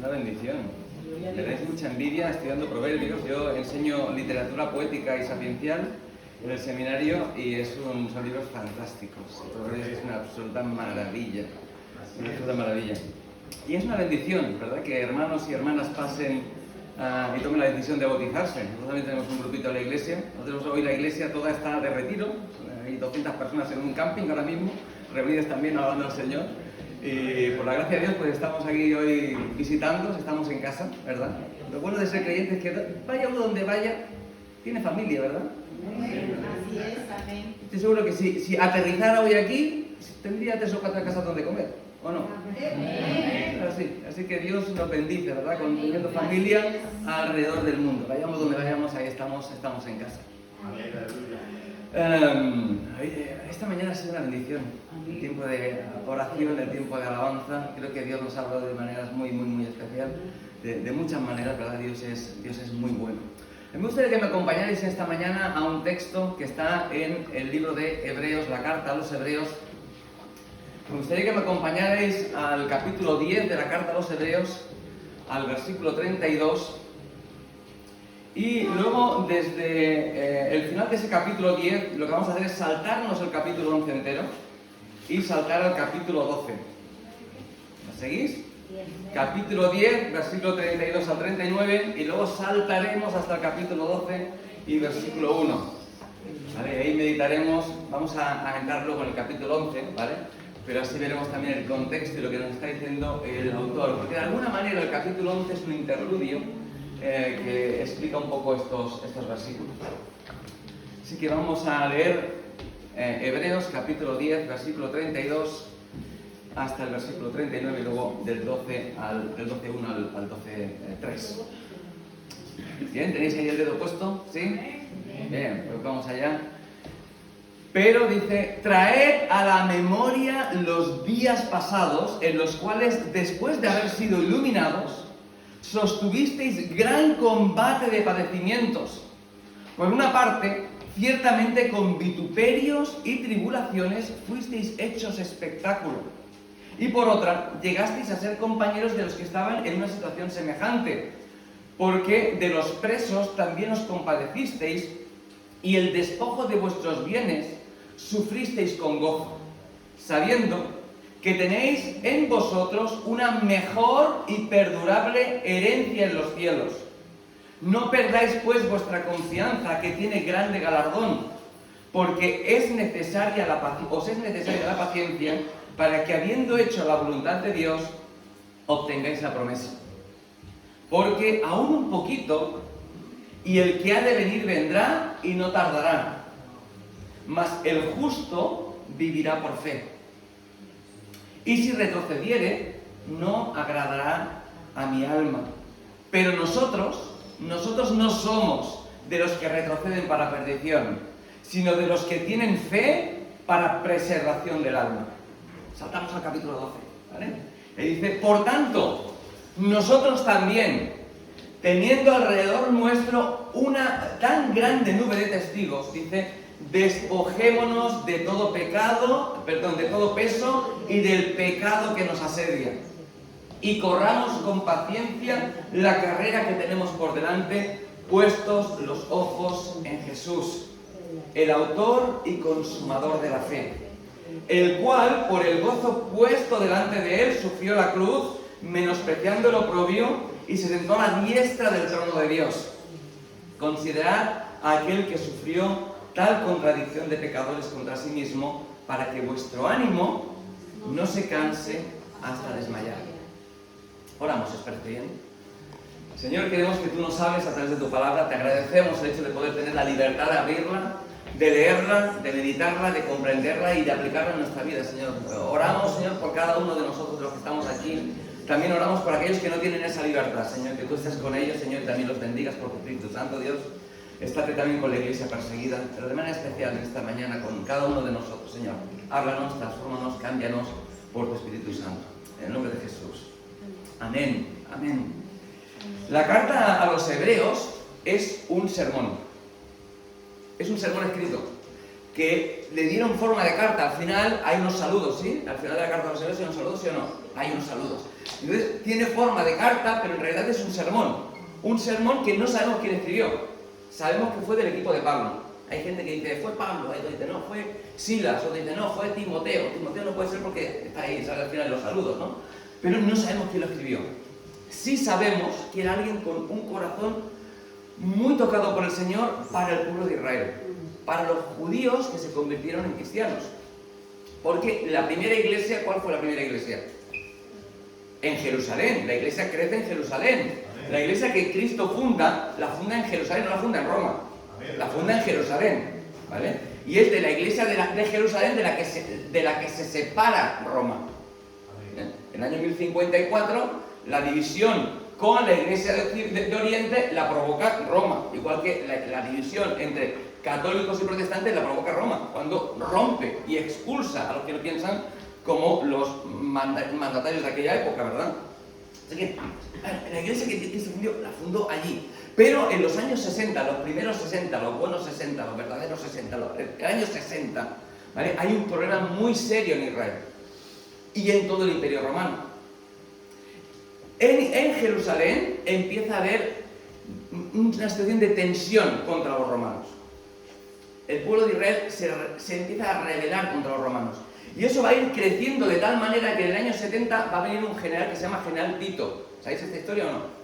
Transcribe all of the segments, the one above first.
una bendición. Me dais mucha envidia estudiando proverbios. Yo enseño literatura poética y sapiencial en el seminario y son libros fantásticos. Proverbios es una absoluta maravilla. Una absoluta maravilla. Y es una bendición, ¿verdad? Que hermanos y hermanas pasen y tomen la decisión de bautizarse. Nosotros también tenemos un grupito en la iglesia. Nosotros hoy la iglesia toda está de retiro. Hay 200 personas en un camping ahora mismo, reunidas también alabando al Señor. Y por la gracia de Dios, pues estamos aquí hoy visitándoos, estamos en casa, ¿verdad? Lo bueno de ser creyente es que vaya uno donde vaya, tiene familia, ¿verdad? Así es, amén. Estoy seguro que si aterrizara hoy aquí, tendría 3 o 4 casas donde comer, ¿o no? Así que Dios nos bendice, ¿verdad? Teniendo familia alrededor del mundo. Vayamos donde vayamos, ahí estamos en casa. Esta mañana ha sido una bendición. El tiempo de oración, el tiempo de alabanza. Creo que Dios nos ha hablado de maneras muy especial. De muchas maneras, ¿verdad? Dios es muy bueno. Me gustaría que me acompañarais esta mañana a un texto que está en el libro de Hebreos, la carta a los Hebreos. Me gustaría que me acompañarais al capítulo 10 de la carta a los Hebreos, al versículo 32. Y luego, desde el final de ese capítulo 10, lo que vamos a hacer es saltarnos el capítulo 11 entero y saltar al capítulo 12. ¿Me seguís? Capítulo 10, versículo 32 al 39, y luego saltaremos hasta el capítulo 12 y versículo 1. ¿Vale? Ahí meditaremos, vamos a entrar luego en el capítulo 11, ¿vale? Pero así veremos también el contexto y lo que nos está diciendo el autor. Porque de alguna manera el capítulo 11 es un interludio que explica un poco estos versículos. Así que vamos a leer Hebreos capítulo 10, versículo 32 hasta el versículo 39 y luego del 12.1 al 12.3. ¿Bien? ¿Tenéis ahí el dedo puesto? ¿Sí? Bien, pues vamos allá. Pero dice, traed a la memoria los días pasados en los cuales, después de haber sido iluminados, sostuvisteis gran combate de padecimientos. Por una parte, ciertamente con vituperios y tribulaciones fuisteis hechos espectáculo. Y por otra, llegasteis a ser compañeros de los que estaban en una situación semejante, porque de los presos también os compadecisteis, y el despojo de vuestros bienes sufristeis con gozo, sabiendo que tenéis en vosotros una mejor y perdurable herencia en los cielos. No perdáis pues vuestra confianza, que tiene grande galardón, porque os es necesaria la paciencia, para que, habiendo hecho la voluntad de Dios, obtengáis la promesa. Porque aún un poquito, y el que ha de venir vendrá y no tardará, mas el justo vivirá por fe. Y si retrocediere, no agradará a mi alma. Pero nosotros no somos de los que retroceden para perdición, sino de los que tienen fe para preservación del alma. Saltamos al capítulo 12, ¿vale? Y dice, por tanto, nosotros también, teniendo alrededor nuestro una tan grande nube de testigos, dice, despojémonos de todo de todo peso y del pecado que nos asedia, y corramos con paciencia la carrera que tenemos por delante, puestos los ojos en Jesús, el autor y consumador de la fe, el cual, por el gozo puesto delante de él, sufrió la cruz, menospreciando el oprobio, y se sentó a la diestra del trono de Dios. Considerad a aquel que sufrió tal contradicción de pecadores contra sí mismo, para que vuestro ánimo no se canse hasta desmayar. Oramos, ¿os parece bien? Señor, queremos que tú nos hables a través de tu palabra. Te agradecemos el hecho de poder tener la libertad de abrirla, de leerla, de meditarla, de comprenderla y de aplicarla en nuestra vida, Señor. Oramos, Señor, por cada uno de nosotros, de los que estamos aquí. También oramos por aquellos que no tienen esa libertad, Señor, que tú estés con ellos, Señor, y también los bendigas por tu Espíritu Santo, Dios. Estate también con la iglesia perseguida, pero de manera especial en esta mañana con cada uno de nosotros, Señor. Háblanos, transfórmanos, cámbianos por tu Espíritu Santo. En el nombre de Jesús. Amén. Amén. La carta a los Hebreos es un sermón. Es un sermón escrito que le dieron forma de carta. Al final hay unos saludos, ¿sí? Al final de la carta a los Hebreos hay unos saludos, ¿sí o no? Hay unos saludos. Entonces tiene forma de carta, pero en realidad es un sermón. Un sermón que no sabemos quién escribió. Sabemos que fue del equipo de Pablo. Hay gente que dice, fue Pablo, otro dice, no, fue Silas, otro dice, no, fue Timoteo. Timoteo no puede ser porque está ahí, sale al final de los saludos, ¿no? Pero no sabemos quién lo escribió. Sí sabemos que era alguien con un corazón muy tocado por el Señor para el pueblo de Israel, para los judíos que se convirtieron en cristianos. Porque la primera iglesia, ¿cuál fue la primera iglesia? En Jerusalén. La iglesia crece en Jerusalén. La iglesia que Cristo funda, la funda en Jerusalén, no la funda en Roma. La funda en Jerusalén, ¿vale? Y es de la iglesia de Jerusalén de la que se separa Roma. En el año 1054, la división con la iglesia de Oriente la provoca Roma, igual que la división entre católicos y protestantes la provoca Roma, cuando rompe y expulsa a los que no piensan como los mandatarios de aquella época, ¿verdad? Así que la iglesia que se fundió, la fundó allí. Pero en los años 60, los primeros 60, los buenos 60, los verdaderos 60, el año 60, ¿vale? Hay un problema muy serio en Israel y en todo el Imperio Romano. En Jerusalén empieza a haber una situación de tensión contra los romanos. El pueblo de Israel se empieza a rebelar contra los romanos. Y eso va a ir creciendo de tal manera que en el año 70 va a venir un general que se llama General Tito. ¿Sabéis esta historia o no?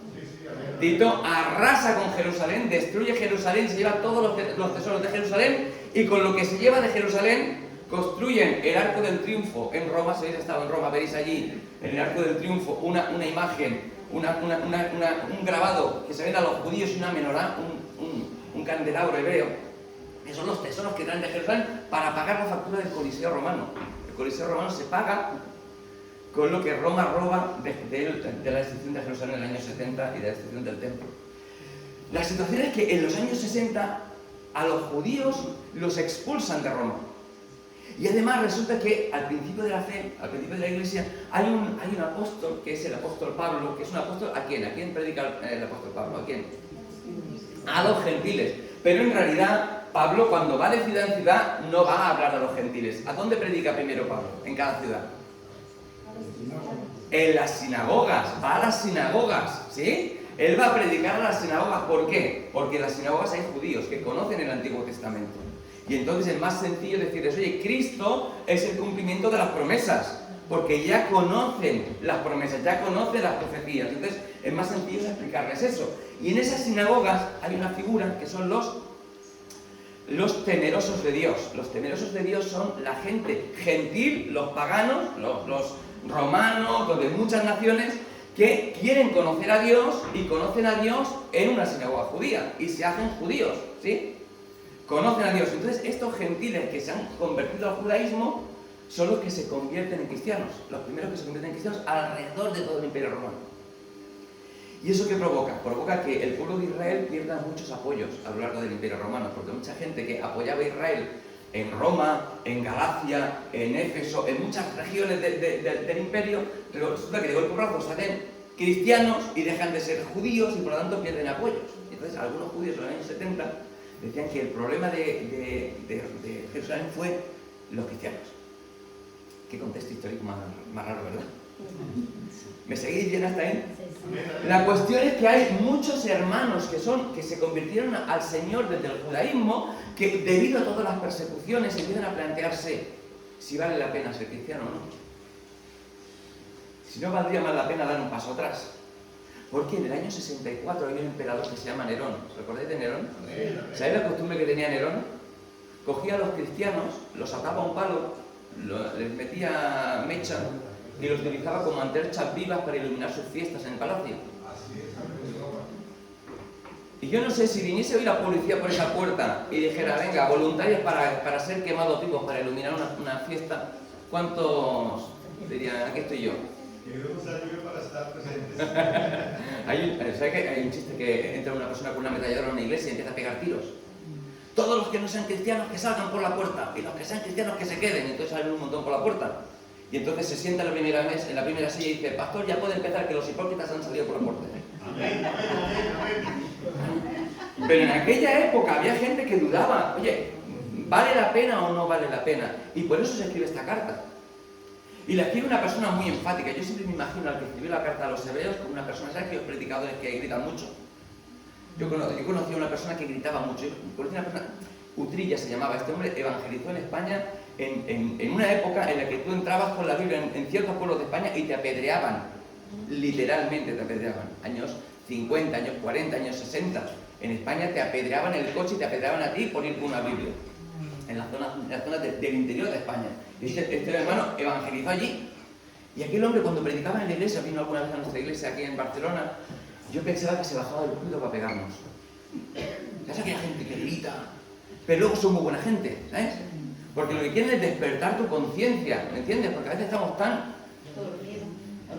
Tito arrasa con Jerusalén, destruye Jerusalén, se lleva todos los tesoros de Jerusalén y con lo que se lleva de Jerusalén construyen el Arco del Triunfo en Roma. Si habéis estado en Roma, veréis allí en el Arco del Triunfo una imagen, un grabado que se ven a los judíos y una menorá, un candelabro hebreo, que son los tesoros que traen de Jerusalén para pagar la factura del Coliseo romano. El Coliseo romano se paga con lo que Roma roba de la destrucción de Jerusalén en el año 70 y de la destrucción del templo. La situación es que en los años 60 a los judíos los expulsan de Roma. Y además resulta que al principio de la fe, al principio de la iglesia, hay un apóstol que es el apóstol Pablo, que es un apóstol ¿a quién? ¿A quién predica el apóstol Pablo? ¿A quién? A los gentiles. Pero en realidad Pablo cuando va de ciudad en ciudad no va a hablar a los gentiles. ¿A dónde predica primero Pablo? En cada ciudad. En las sinagogas, va a las sinagogas, ¿sí? Él va a predicar a las sinagogas. ¿Por qué? Porque en las sinagogas hay judíos que conocen el Antiguo Testamento. Y entonces es más sencillo decirles, oye, Cristo es el cumplimiento de las promesas, porque ya conocen las promesas, ya conocen las profecías. Entonces es más sencillo explicarles eso. Y en esas sinagogas hay una figura que son los temerosos de Dios. Los temerosos de Dios son la gente gentil, los paganos, los romanos, los de muchas naciones, que quieren conocer a Dios y conocen a Dios en una sinagoga judía y se hacen judíos, ¿sí? Conocen a Dios. Entonces estos gentiles que se han convertido al judaísmo son los que se convierten en cristianos, los primeros que se convierten en cristianos alrededor de todo el Imperio Romano. ¿Y eso qué provoca? Provoca que el pueblo de Israel pierda muchos apoyos a lo largo del Imperio Romano, porque mucha gente que apoyaba a Israel en Roma, en Galacia, en Éfeso, en muchas regiones del imperio, resulta que de golpe porrazo salen cristianos y dejan de ser judíos y por lo tanto pierden apoyos. Entonces algunos judíos en los años 70 decían que el problema de Jerusalén fue los cristianos. Qué contexto histórico más raro, ¿verdad? ¿Me seguís bien hasta ahí? La cuestión es que hay muchos hermanos que se convirtieron al Señor desde el judaísmo, que debido a todas las persecuciones empiezan a plantearse si vale la pena ser cristiano o no. Si no valdría más la pena dar un paso atrás. Porque en el año 64 había un emperador que se llama Nerón. ¿Os recordáis de Nerón? ¿Sabéis la costumbre que tenía Nerón? Cogía a los cristianos, los ataba a un palo, les metía mecha y los utilizaba como antorchas vivas para iluminar sus fiestas en el palacio. Y yo no sé si viniese hoy la policía por esa puerta y dijera, venga, voluntarios para ser quemados vivos, para iluminar una fiesta, ¿cuántos dirían, aquí estoy yo? Que Dios nos ayude para estar presentes. ¿Sabes que hay un chiste que entra una persona con una ametralladora en una iglesia y empieza a pegar tiros? Todos los que no sean cristianos que salgan por la puerta y los que sean cristianos que se queden. Y entonces salen un montón por la puerta. Y entonces se sienta en la primera silla y dice, pastor, ya puede empezar que los hipócritas han salido por la puerta. Amén, amén, amén. Pero en aquella época había gente que dudaba, oye, ¿vale la pena o no vale la pena? Y por eso se escribe esta carta. Y la escribe una persona muy enfática. Yo siempre me imagino al que escribió la carta a los hebreos como una persona, ¿sabes que los predicadores que gritan mucho? Yo conocí a una persona que gritaba mucho. Yo conocí a una persona, Utrilla se llamaba, este hombre evangelizó en España en una época en la que tú entrabas con la Biblia en ciertos pueblos de España y te apedreaban, literalmente te apedreaban. Años 50, años 40, años 60. En España te apedreaban el coche y te apedreaban a ti por ir con una Biblia. En la zona del interior de España. Este hermano evangelizó allí. Y aquel hombre, cuando predicaba en la iglesia, vino alguna vez a nuestra iglesia aquí en Barcelona, yo pensaba que se bajaba del púlpito para pegarnos. ¿Sabes aquella gente que grita? Pero luego son muy buena gente, ¿sabes? Porque lo que quieren es despertar tu conciencia, ¿me entiendes? Porque a veces estamos tan...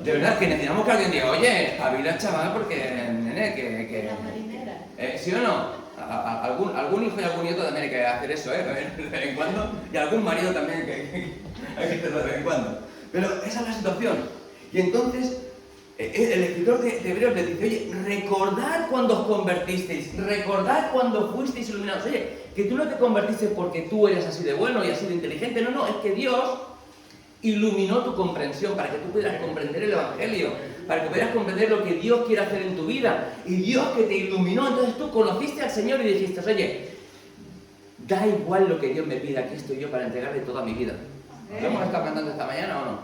De verdad que necesitamos que alguien diga, oye, espabila, chaval, porque, nene, que... La marinera. ¿Sí o no? Algún hijo y algún nieto también hay que hacer eso, de vez en cuando. Y algún marido también hay que hacerlo de vez en cuando. Pero esa es la situación. Y entonces, el escritor de Hebreos le dice, oye, recordad cuando os convertisteis, recordad cuando fuisteis iluminados. Oye, que tú no te convertiste porque tú eres así de bueno y así de inteligente. No, es que Dios iluminó tu comprensión para que tú pudieras comprender el Evangelio, para que pudieras comprender lo que Dios quiere hacer en tu vida. Y Dios que te iluminó, entonces tú conociste al Señor y dijiste, oye, da igual lo que Dios me pida, aquí estoy yo para entregarle toda mi vida. ¿Lo hemos estado cantando esta mañana o no?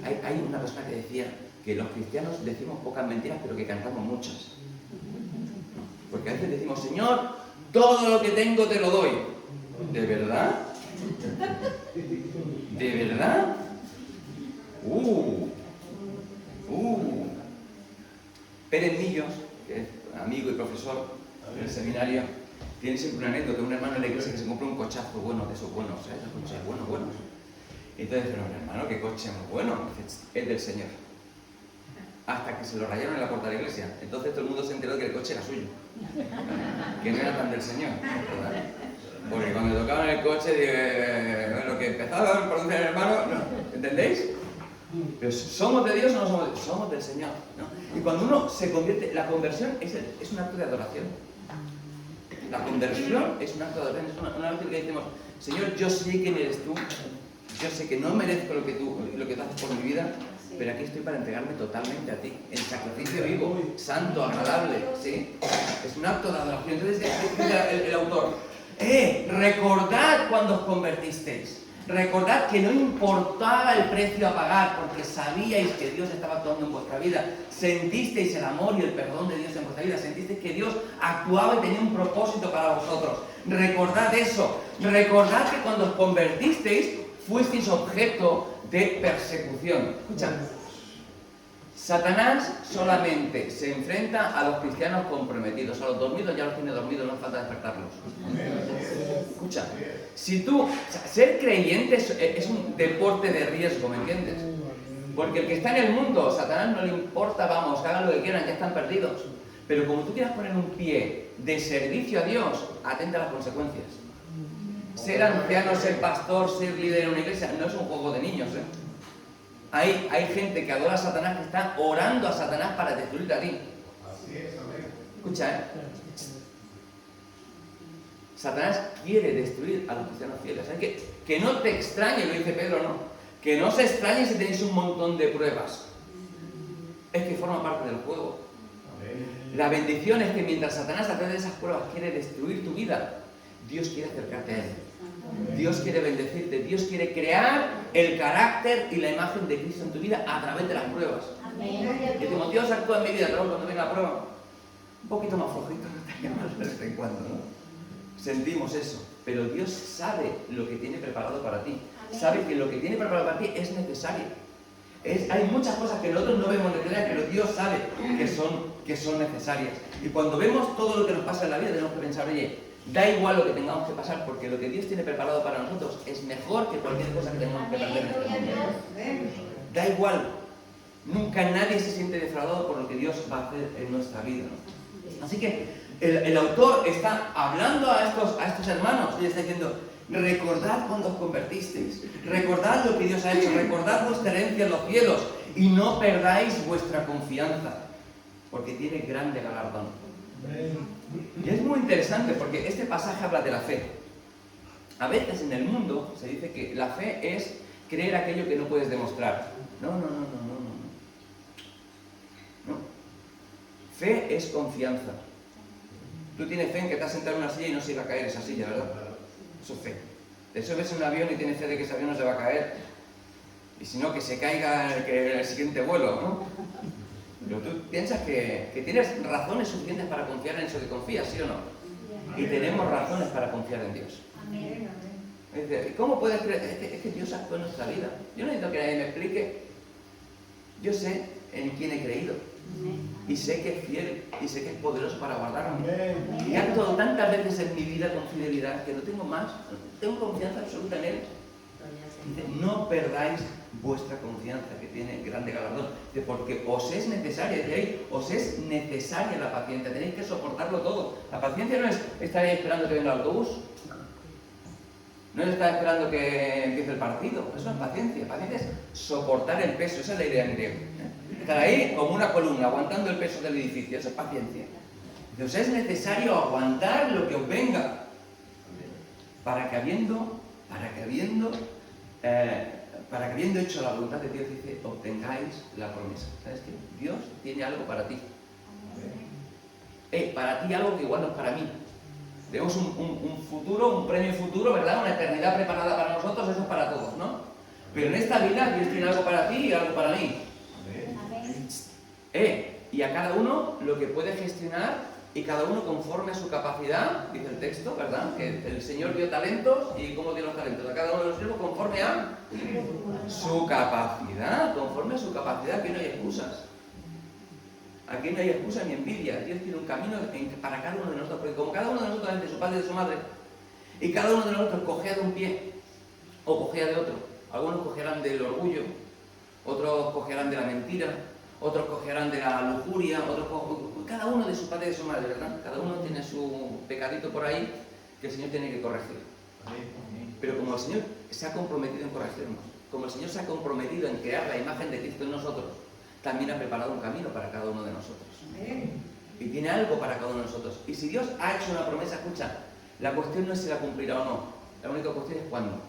Hay una persona que decía que los cristianos decimos pocas mentiras, pero que cantamos muchas. Porque a veces decimos, Señor, todo lo que tengo te lo doy. ¿De verdad? ¿De verdad? Pérez Millos, que es amigo y profesor en el seminario, tiene siempre una anécdota de un hermano en la iglesia que se compró un cochazo bueno, de esos buenos, ¿sabes? Esos coches buenos. Y entonces dice, hermano, qué coche muy bueno, es del Señor. Hasta que se lo rayaron en la puerta de la iglesia. Entonces todo el mundo se enteró de que el coche era suyo, que no era tan del Señor, ¿verdad? Porque cuando tocaban el coche, lo que empezaba a pronunciar el hermano, ¿no? ¿Entendéis? Pero ¿somos de Dios o no somos de Dios? Somos del Señor, ¿no? Y cuando uno se convierte, la conversión es un acto de adoración. La conversión es un acto de adoración, es una vez que decimos, Señor, yo sé quién eres tú, yo sé que no merezco lo que tú haces por mi vida, pero aquí estoy para entregarme totalmente a ti, en sacrificio vivo, santo, agradable, ¿sí? Es un acto de adoración. Entonces dice el autor, recordad cuando os convertisteis. Recordad que no importaba el precio a pagar porque sabíais que Dios estaba actuando en vuestra vida. Sentisteis el amor y el perdón de Dios en vuestra vida. Sentisteis que Dios actuaba y tenía un propósito para vosotros. Recordad eso. Recordad que cuando os convertisteis fuisteis objeto de persecución. Escucha. Satanás solamente se enfrenta a los cristianos comprometidos. A los dormidos ya los tiene dormidos, no hace falta despertarlos. Escucha, ser creyente es un deporte de riesgo, ¿me entiendes? Porque el que está en el mundo, Satanás no le importa, vamos, que hagan lo que quieran, ya están perdidos. Pero como tú quieras poner un pie de servicio a Dios, atenta a las consecuencias. Ser anciano, ser pastor, ser líder en una iglesia, no es un juego de niños, ¿eh? Hay gente que adora a Satanás que está orando a Satanás para destruirte a ti. Así es, amén. Escucha, Satanás quiere destruir a los cristianos fieles. ¿Sabes? Que no te extrañe, lo dice Pedro, ¿no? Que no se extrañe si tenéis un montón de pruebas. Es que forma parte del juego. Amén. La bendición es que mientras Satanás a través de esas pruebas quiere destruir tu vida, Dios quiere acercarte a él. Dios quiere bendecirte, Dios quiere crear el carácter y la imagen de Cristo en tu vida a través de las pruebas. Que Timoteo se actúa en mi vida, pero cuando venga la prueba, un poquito más flojito, de vez en cuando, ¿no? Sentimos eso, pero Dios sabe lo que tiene preparado para ti. Sabe que lo que tiene preparado para ti es necesario. Hay muchas cosas que nosotros no vemos necesarias, pero Dios sabe que son necesarias. Y cuando vemos todo lo que nos pasa en la vida, tenemos que pensar, oye, da igual lo que tengamos que pasar, porque lo que Dios tiene preparado para nosotros es mejor que cualquier cosa que tengamos que perder en este mundo. Da igual. Nunca nadie se siente defraudado por lo que Dios va a hacer en nuestra vida, ¿no? Así que el autor está hablando a estos hermanos y está diciendo, recordad cuando os convertisteis, recordad lo que Dios ha hecho, recordad vuestra herencia en los cielos y no perdáis vuestra confianza, porque tiene grande galardón. Y es muy interesante porque este pasaje habla de la fe. A veces en el mundo se dice que la fe es creer aquello que no puedes demostrar. No. Fe es confianza. Tú tienes fe en que te has sentado en una silla y no se iba a caer esa silla, ¿verdad? Eso es fe. Te subes en un avión y tienes fe de que ese avión no se va a caer. Y si no, que se caiga el siguiente vuelo, ¿no? Pero tú piensas que tienes razones suficientes para confiar en eso que confías, ¿sí o no? Y tenemos razones para confiar en Dios. ¿Cómo puedes creer? Es que Dios actúa en nuestra vida. Yo no necesito que nadie me explique. Yo sé en quién he creído. Y sé que es fiel y sé que es poderoso para guardarme. Y he actuado tantas veces en mi vida con fidelidad que no tengo más, tengo confianza absoluta en Él. Dice, no perdáis vuestra confianza, que tiene grande galardón. Dice, porque os es necesaria, os es necesaria la paciencia, tenéis que soportarlo todo. La paciencia no es estar ahí esperando que venga el autobús, no es estar esperando que empiece el partido, eso es paciencia. Paciencia es soportar el peso, esa es la idea en griego. Estar ahí como una columna, aguantando el peso del edificio, eso es paciencia. Os es necesario aguantar lo que os venga, para que habiendo hecho la voluntad de Dios, dice, obtengáis la promesa. ¿Sabes qué? Dios tiene algo para ti. Para ti algo que igual no es para mí. Tenemos un futuro, un premio futuro, ¿verdad? Una eternidad preparada para nosotros, eso es para todos, ¿no? Pero en esta vida Dios tiene algo para ti y algo para mí. Y a cada uno lo que puede gestionar, y cada uno conforme a su capacidad, dice el texto, ¿verdad? Que el Señor dio talentos, ¿y cómo dio los talentos? A cada uno de los siervos conforme a su capacidad, que no hay excusas. Aquí no hay excusa ni envidia. Dios tiene un camino para cada uno de nosotros, porque como cada uno de nosotros es de su padre y de su madre, y cada uno de nosotros cojea de un pie o cojea de otro. Algunos cojearán del orgullo, otros cojearán de la mentira, otros cojearán de la lujuria, cada uno de su padre y de su madre, ¿verdad? Cada uno tiene su pecadito por ahí que el Señor tiene que corregir. Pero como el Señor se ha comprometido en corregirnos, como el Señor se ha comprometido en crear la imagen de Cristo en nosotros, también ha preparado un camino para cada uno de nosotros. Y tiene algo para cada uno de nosotros. Y si Dios ha hecho una promesa, escucha, la cuestión no es si la cumplirá o no. La única cuestión es cuándo.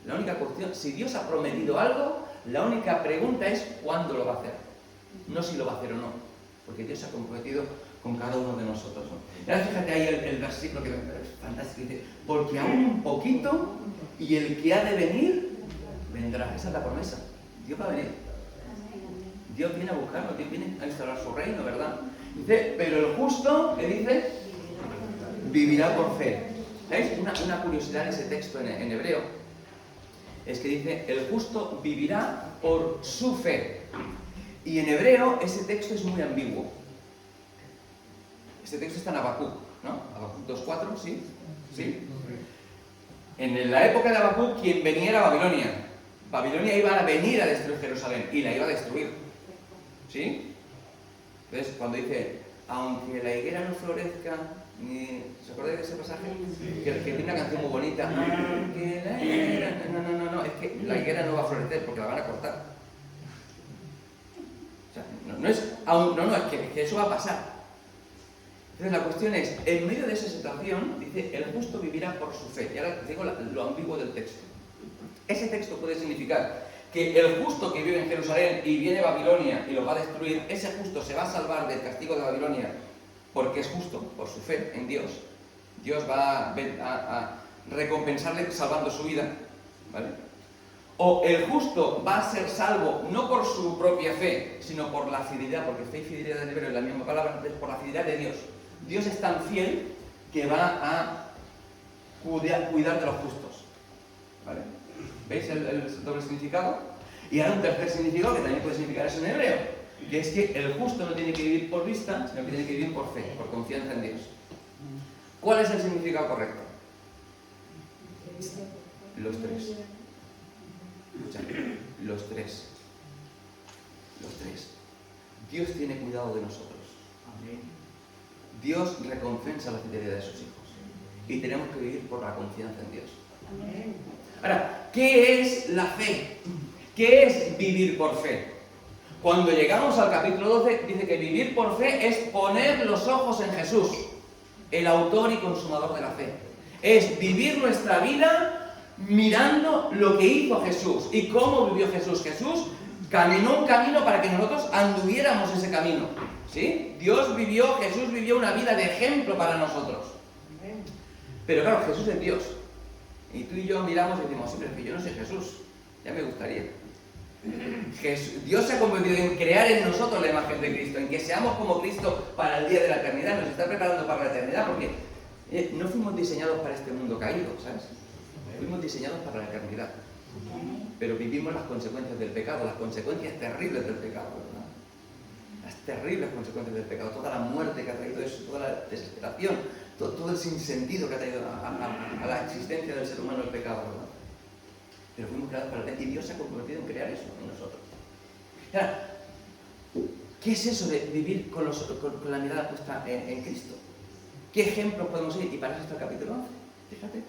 La única cuestión, si Dios ha prometido algo, la única pregunta es cuándo lo va a hacer. No si lo va a hacer o no. Porque Dios se ha comprometido con cada uno de nosotros, ¿no? Y ahora fíjate ahí el versículo que es fantástico. Dice, porque aún un poquito y el que ha de venir, vendrá. Esa es la promesa. Dios va a venir. Dios viene a buscarnos, Dios viene a instaurar su reino, ¿verdad? Dice, pero el justo, ¿qué dice? Vivirá por fe. ¿Veis? Una curiosidad en ese texto en hebreo es que dice, el justo vivirá por su fe. Y en hebreo ese texto es muy ambiguo. Este texto está en Habacuc, ¿no? Habacuc 2.4, ¿sí? ¿Sí? En la época de Habacuc, quien venía era Babilonia. Babilonia iba a venir a destruir Jerusalén y la iba a destruir. ¿Sí? Entonces, cuando dice, aunque la higuera no florezca, ¿se acuerdan de ese pasaje? Sí. Que tiene una canción muy bonita. Aunque la higuera... No, es que la higuera no va a florecer porque la van a cortar. O sea, es que eso va a pasar. Entonces la cuestión es, en medio de esa situación, dice, el justo vivirá por su fe. Y ahora te digo lo ambiguo del texto. Ese texto puede significar que el justo que vive en Jerusalén y viene Babilonia y lo va a destruir, ese justo se va a salvar del castigo de Babilonia porque es justo, por su fe en Dios. Dios va a recompensarle salvando su vida, ¿vale? O el justo va a ser salvo no por su propia fe, sino por la fidelidad, porque fe y fidelidad en hebreo es la misma palabra, es por la fidelidad de Dios. Dios es tan fiel que va a cuidar de los justos, ¿vale? ¿Veis el doble significado? Y ahora un tercer significado que también puede significar eso en hebreo, que es que el justo no tiene que vivir por vista, sino que tiene que vivir por fe, por confianza en Dios. ¿Cuál es el significado correcto? Los tres. Escucha, los tres. Dios tiene cuidado de nosotros. Dios recompensa la fidelidad de sus hijos. Y tenemos que vivir por la confianza en Dios. Ahora, ¿qué es la fe? ¿Qué es vivir por fe? Cuando llegamos al capítulo 12, dice que vivir por fe es poner los ojos en Jesús, el autor y consumador de la fe. Es vivir nuestra vida mirando lo que hizo Jesús y cómo vivió Jesús. Jesús caminó un camino para que nosotros anduviéramos ese camino, ¿sí? Jesús vivió una vida de ejemplo para nosotros. Pero claro, Jesús es Dios. Y tú y yo miramos y decimos, sí, pero es que yo no soy Jesús, ya me gustaría. Dios se ha convertido en crear en nosotros la imagen de Cristo, en que seamos como Cristo para el día de la eternidad. Nos está preparando para la eternidad porque no fuimos diseñados para este mundo caído, ¿sabes? Fuimos diseñados para la eternidad. Pero vivimos las consecuencias del pecado, las consecuencias terribles del pecado, ¿verdad? Las terribles consecuencias del pecado, toda la muerte que ha traído eso, toda la desesperación, todo el sinsentido que ha traído a la existencia del ser humano el pecado, ¿verdad? Pero fuimos creados para el y Dios se ha comprometido en crear eso en nosotros. Ahora, ¿qué es eso de vivir con la mirada puesta en Cristo? ¿Qué ejemplos podemos seguir? Y para eso está el capítulo 11, fíjate.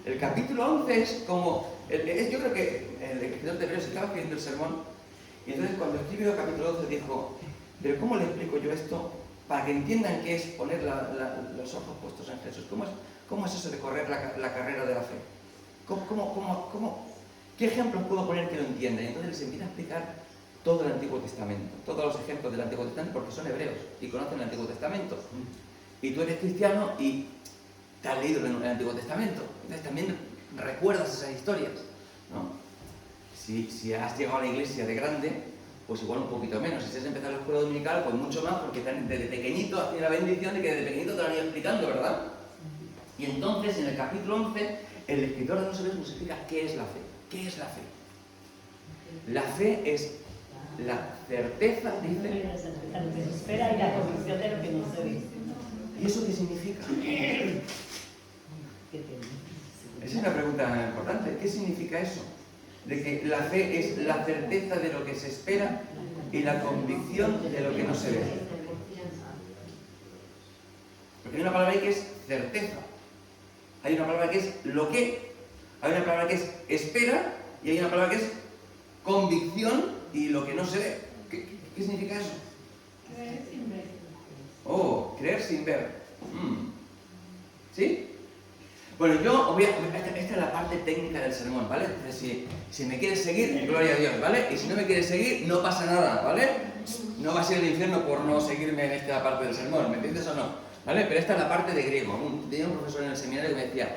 El capítulo 11 es como... yo creo que el escritor de Hebreos estaba escribiendo el sermón y entonces cuando escribió el capítulo 11 dijo, pero ¿cómo le explico yo esto para que entiendan qué es poner los ojos puestos en Jesús? ¿Cómo es eso de correr la carrera de la fe? ¿Qué ejemplos puedo poner que lo entiendan? Y entonces les empieza a explicar todo el Antiguo Testamento, todos los ejemplos del Antiguo Testamento, porque son hebreos y conocen el Antiguo Testamento. Y tú eres cristiano y te has leído el Antiguo Testamento, entonces también recuerdas esas historias, ¿no? Si has llegado a la iglesia de grande, pues igual un poquito menos. Si has empezado la escuela dominical, pues mucho más, porque desde pequeñito has tenido la bendición de que desde pequeñito te lo han ido explicando, ¿verdad? Y entonces, en el capítulo 11, el escritor de los Hebreos nos explica qué es la fe. ¿Qué es la fe? La fe es la certeza, dice... La lo que se espera y la convicción de lo que no se ve. ¿Y eso qué significa? Esa es una pregunta importante. ¿Qué significa eso? De que la fe es la certeza de lo que se espera y la convicción de lo que no se ve. Porque hay una palabra ahí que es certeza. Hay una palabra que es lo que. Hay una palabra que es espera y hay una palabra que es convicción y lo que no se ve. ¿Qué significa eso? Creer sin ver. Oh, creer sin ver. ¿Sí? Bueno, esta es la parte técnica del sermón, ¿vale? Entonces, si me quieres seguir, gloria a Dios, ¿vale? Y si no me quieres seguir, no pasa nada, ¿vale? No vas a ir al infierno por no seguirme en esta parte del sermón, ¿me entiendes o no? ¿Vale? Pero esta es la parte de griego. Tenía un profesor en el seminario que me decía,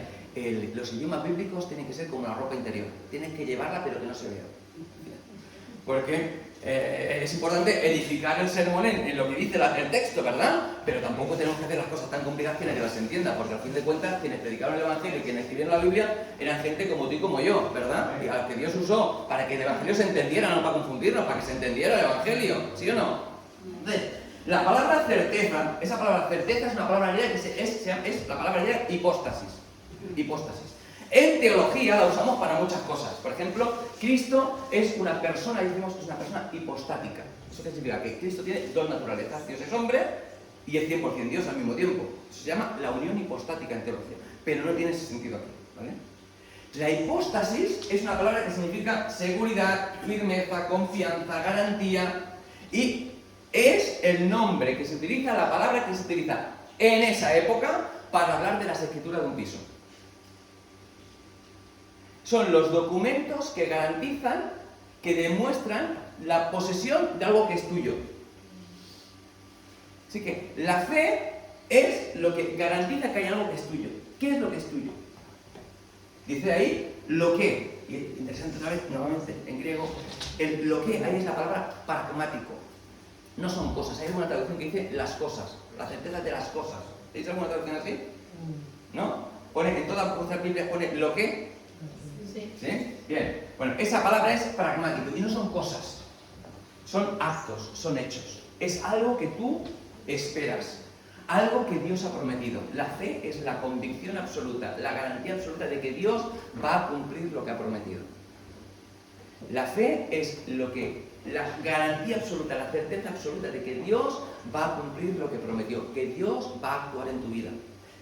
los idiomas bíblicos tienen que ser como la ropa interior. Tienes que llevarla, pero que no se vea. Porque es importante edificar el sermón en lo que dice el texto, ¿verdad? Pero tampoco tenemos que hacer las cosas tan complicadas que nadie las entienda, porque al fin de cuentas quienes predicaron el Evangelio y quienes escribieron la Biblia eran gente como tú y como yo, ¿verdad? Y a los que Dios usó para que el Evangelio se entendiera, no para confundirnos, para que se entendiera el Evangelio, ¿sí o no? Entonces, la palabra certeza, esa palabra certeza es una palabra griega que es la palabra griega hipóstasis. Hipóstasis. En teología la usamos para muchas cosas. Por ejemplo, Cristo es una persona, decimos que es una persona hipostática. ¿Eso qué significa? Que Cristo tiene dos naturalezas. Dios es hombre y es 100% Dios al mismo tiempo. Eso se llama la unión hipostática en teología. Pero no tiene ese sentido aquí, ¿vale? La hipóstasis es una palabra que significa seguridad, firmeza, confianza, garantía. Y es el nombre que se utiliza, la palabra que se utiliza en esa época para hablar de las escrituras de un piso. Son los documentos que garantizan, que demuestran la posesión de algo que es tuyo. Así que la fe es lo que garantiza que hay algo que es tuyo. ¿Qué es lo que es tuyo? Dice ahí lo que, y interesante otra vez, nuevamente en griego, el lo que, ahí es la palabra pragmático. No son cosas, hay alguna traducción que dice las cosas, la certeza de las cosas. ¿Tenéis alguna traducción así? ¿No? Pone, en todas vuestras Biblias pone lo que. ¿Sí? Bien. Bueno, esa palabra es pragmático y no son cosas, son actos, son hechos. Es algo que tú esperas, algo que Dios ha prometido. La fe es la convicción absoluta, la garantía absoluta de que Dios va a cumplir lo que ha prometido. La fe es la garantía absoluta, la certeza absoluta de que Dios va a cumplir lo que prometió, que Dios va a actuar en tu vida,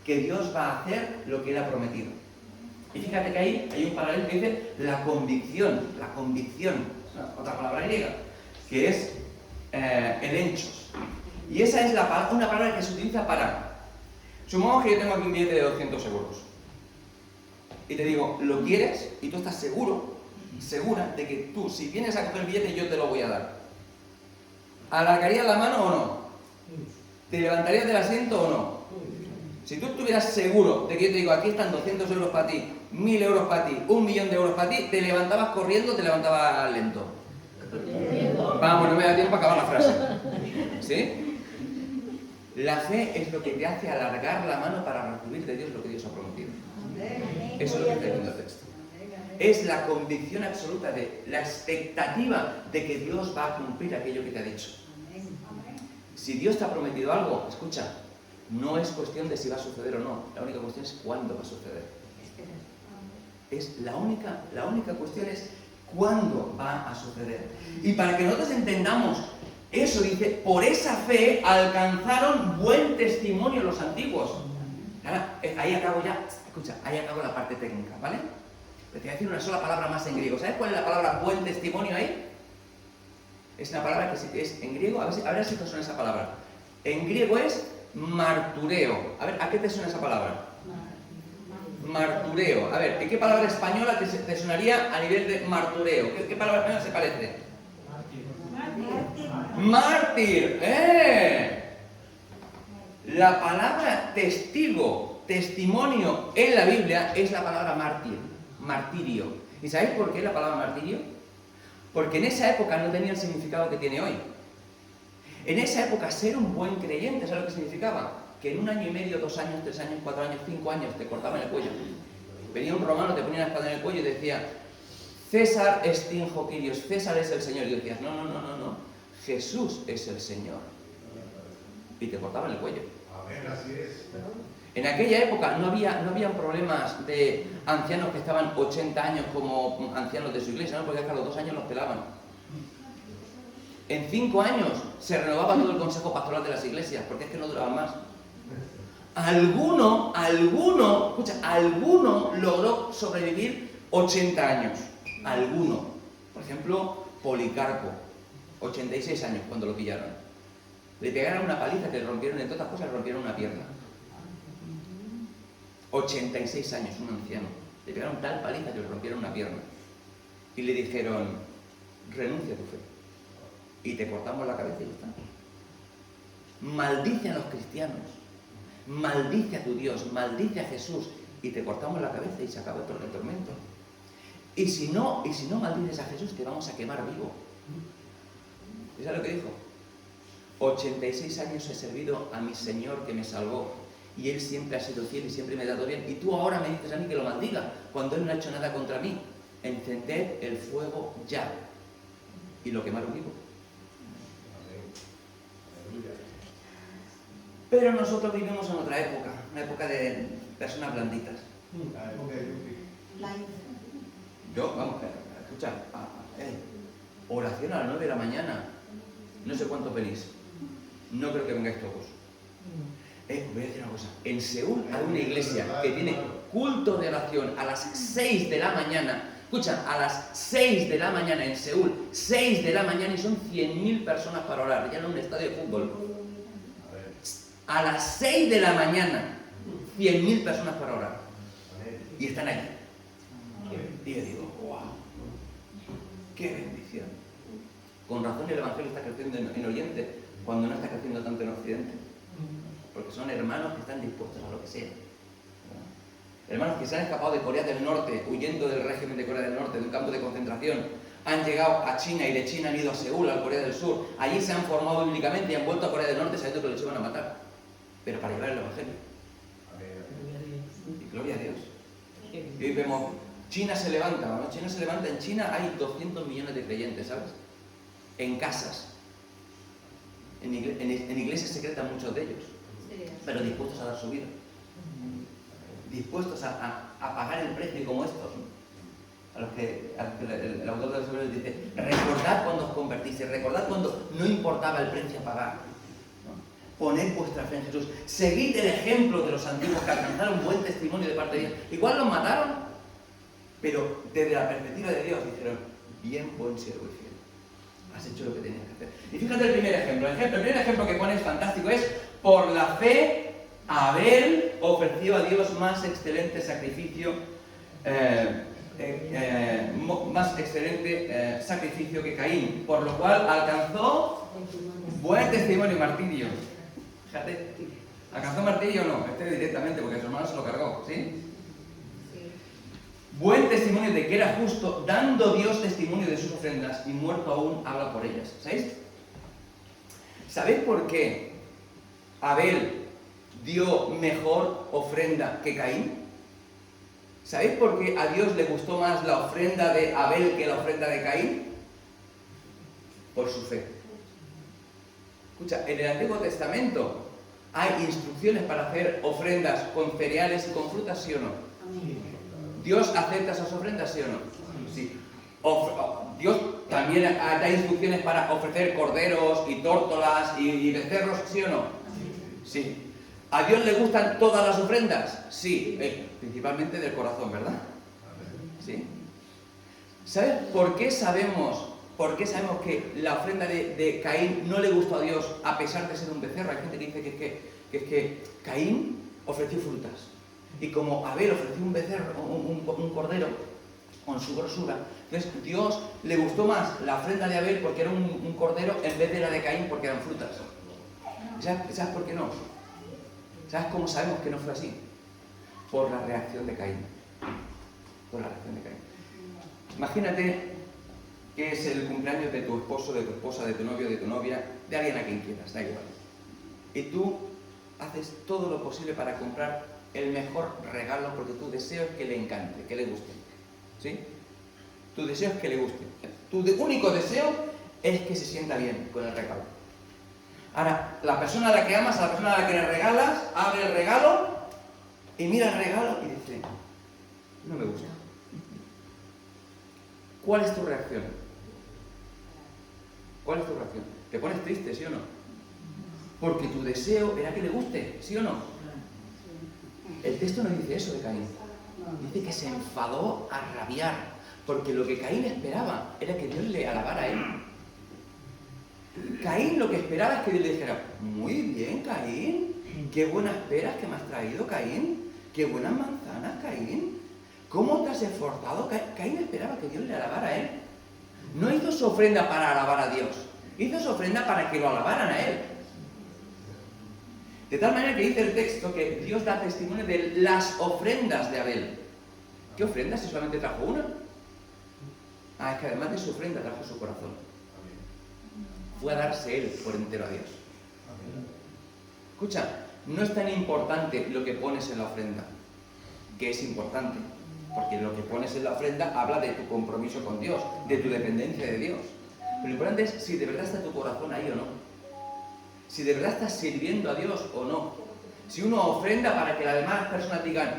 que Dios va a hacer lo que Él ha prometido. Y fíjate que ahí hay un paralelo que dice la convicción, otra palabra griega, que es elenchos. Y esa es una palabra que se utiliza para... Supongamos que yo tengo aquí un billete de 200 euros. y te digo, ¿lo quieres? Y tú estás segura de que tú, si vienes a coger el billete, yo te lo voy a dar. ¿Alargarías la mano o no? ¿Te levantarías del asiento o no? Si tú estuvieras seguro de que yo te digo, aquí están 200 euros para ti, 1000 euros para ti, 1.000.000 de euros para ti, ¿te levantabas corriendo o te levantabas lento? Vamos, no me da tiempo a acabar la frase. ¿Sí? La fe es lo que te hace alargar la mano para recibir de Dios lo que Dios ha prometido. Eso es lo que está diciendo el texto. Es la convicción absoluta de la expectativa de que Dios va a cumplir aquello que te ha dicho. Si Dios te ha prometido algo, escucha, no es cuestión de si va a suceder o no, la única cuestión es cuándo va a suceder. Es la única cuestión es cuándo va a suceder. Y para que nosotros entendamos eso, dice, por esa fe alcanzaron buen testimonio los antiguos. Ahora, ahí acabo ya, escucha, ahí acabo la parte técnica, ¿vale? Te voy a decir una sola palabra más en griego. ¿Sabes cuál es la palabra buen testimonio ahí? Es una palabra que es en griego, a ver si te suena esa palabra. En griego es martureo. A ver, ¿a qué te suena esa palabra? Martureo. A ver, ¿en qué palabra española te sonaría a nivel de martureo? ¿Qué palabra española se parece? Mártir. La palabra testigo, testimonio en la Biblia es la palabra mártir, martirio. ¿Y sabéis por qué la palabra martirio? Porque en esa época no tenía el significado que tiene hoy. En esa época ser un buen creyente, ¿sabes lo que significaba? Que en 1 año y medio, 2 años, 3 años, 4 años, 5 años te cortaban el cuello. Venía un romano, te ponía una espada en el cuello y decía, César estinjo Quirios, César es el Señor. Y decías, no, Jesús es el Señor. Y te cortaban el cuello. Amén, así es. En aquella época no habían problemas de ancianos que estaban 80 años como ancianos de su iglesia, ¿no? Porque hasta los 2 años los pelaban. En 5 años se renovaba todo el consejo pastoral de las iglesias, porque es que no duraban más. Alguno logró sobrevivir 80 años. Alguno. Por ejemplo, Policarpo, 86 años cuando lo pillaron. Le pegaron una paliza que le rompieron, entre otras cosas, le rompieron una pierna. 86 años, un anciano. Le pegaron tal paliza que le rompieron una pierna. Y le dijeron, renuncia a tu fe. Y te cortamos la cabeza y ya está. Maldice a los cristianos. Maldice a tu Dios. Maldice a Jesús. Y te cortamos la cabeza y se acabó todo el tormento. Y si no maldices a Jesús, te vamos a quemar vivo. ¿Y sabes lo que dijo? 86 años he servido a mi Señor que me salvó. Y Él siempre ha sido fiel y siempre me ha dado bien. Y tú ahora me dices a mí que lo maldiga, cuando Él no ha hecho nada contra mí. Encended el fuego ya. Y lo quemaron vivo. Pero nosotros vivimos en otra época, una época de personas blanditas. La época de Yupi. Yo, vamos, escucha, oración a las 9 de la mañana. No sé cuántos venís. No creo que vengáis todos. Voy a decir una cosa. En Seúl hay una iglesia que tiene culto de oración a las 6 de la mañana. Escucha, a las 6 de la mañana en Seúl, 6 de la mañana y son 100.000 personas para orar, ya en un estadio de fútbol. A las 6 de la mañana, 100.000 personas para orar. Y están allí. Y yo digo, wow, qué bendición. Con razón el Evangelio está creciendo en Oriente, cuando no está creciendo tanto en Occidente. Porque son hermanos que están dispuestos a lo que sea. Hermanos que se han escapado de Corea del Norte, huyendo del régimen de Corea del Norte, de un campo de concentración. Han llegado a China y de China han ido a Seúl, a Corea del Sur. Allí se han formado bíblicamente y han vuelto a Corea del Norte sabiendo que los iban a matar. Pero para llevar el Evangelio. Y gloria a Dios. Y hoy vemos, China se levanta, ¿no? China se levanta. En China hay 200 millones de creyentes, ¿sabes? En casas. En iglesias secretas muchos de ellos. Pero dispuestos a dar su vida. Dispuestos a pagar el precio como estos, ¿no? A los que el autor de los Hebreos dice, recordad cuando os convertisteis, recordad cuando no importaba el precio a pagar, ¿no? Poned vuestra fe en Jesús, seguid el ejemplo de los antiguos que alcanzaron buen testimonio de parte de Dios. Igual los mataron, pero desde la perspectiva de Dios dijeron, bien, buen siervo y fiel, has hecho lo que tenías que hacer. Y fíjate el primer ejemplo, el primer ejemplo que pone es fantástico, es por la fe Abel ofreció a Dios más excelente sacrificio más excelente sacrificio que Caín, por lo cual alcanzó buen testimonio y martirio. Fíjate, ¿alcanzó martirio o no? Este directamente, porque su hermano se lo cargó, ¿sí? Buen testimonio de que era justo, dando Dios testimonio de sus ofrendas, y muerto aún habla por ellas. ¿Sabéis? ¿Sabéis por qué Abel dio mejor ofrenda que Caín? ¿Sabéis por qué a Dios le gustó más la ofrenda de Abel que la ofrenda de Caín? Por su fe. Escucha, en el Antiguo Testamento hay instrucciones para hacer ofrendas con cereales y con frutas, ¿sí o no? ¿Dios acepta esas ofrendas, sí o no? Sí. Dios también da instrucciones para ofrecer corderos y tórtolas y becerros, ¿sí o no? Sí. ¿A Dios le gustan todas las ofrendas? Sí, principalmente del corazón, ¿verdad? ¿Sí? ¿Sabes por qué sabemos que la ofrenda de Caín no le gustó a Dios a pesar de ser un becerro? Hay gente que dice que Caín ofreció frutas y como Abel ofreció un becerro, un cordero con su grosura, entonces Dios le gustó más la ofrenda de Abel porque era un cordero en vez de la de Caín porque eran frutas. ¿Sabes por qué no? ¿Sabes cómo sabemos que no fue así? Por la reacción de Caín. Por la reacción de Caín. Imagínate que es el cumpleaños de tu esposo, de tu esposa, de tu novio, de tu novia, de alguien a quien quieras, da igual. Y tú haces todo lo posible para comprar el mejor regalo porque tu deseo es que le encante, que le guste. ¿Sí? Tu deseo es que le guste. Tu único deseo es que se sienta bien con el regalo. Ahora, la persona a la que amas, a la persona a la que le regalas, abre el regalo y mira el regalo y dice, no me gusta. ¿Cuál es tu reacción? ¿Cuál es tu reacción? ¿Te pones triste, sí o no? Porque tu deseo era que le guste, ¿sí o no? El texto no dice eso de Caín. Dice que se enfadó a rabiar, porque lo que Caín esperaba era que Dios le alabara a él. Caín lo que esperaba es que Dios le dijera, muy bien, Caín, qué buenas peras que me has traído, Caín, qué buenas manzanas, Caín, ¿cómo te has esforzado? Caín esperaba que Dios le alabara a él. No hizo su ofrenda para alabar a Dios, hizo su ofrenda para que lo alabaran a él. De tal manera que dice el texto que Dios da testimonio de las ofrendas de Abel. ¿Qué ofrenda si solamente trajo una? Es que además de su ofrenda trajo su corazón. Fue a darse él por entero a Dios. Escucha, no es tan importante lo que pones en la ofrenda, que es importante, porque lo que pones en la ofrenda habla de tu compromiso con Dios, de tu dependencia de Dios. Pero lo importante es si de verdad está tu corazón ahí o no. Si de verdad estás sirviendo a Dios o no. Si uno ofrenda para que las demás personas digan,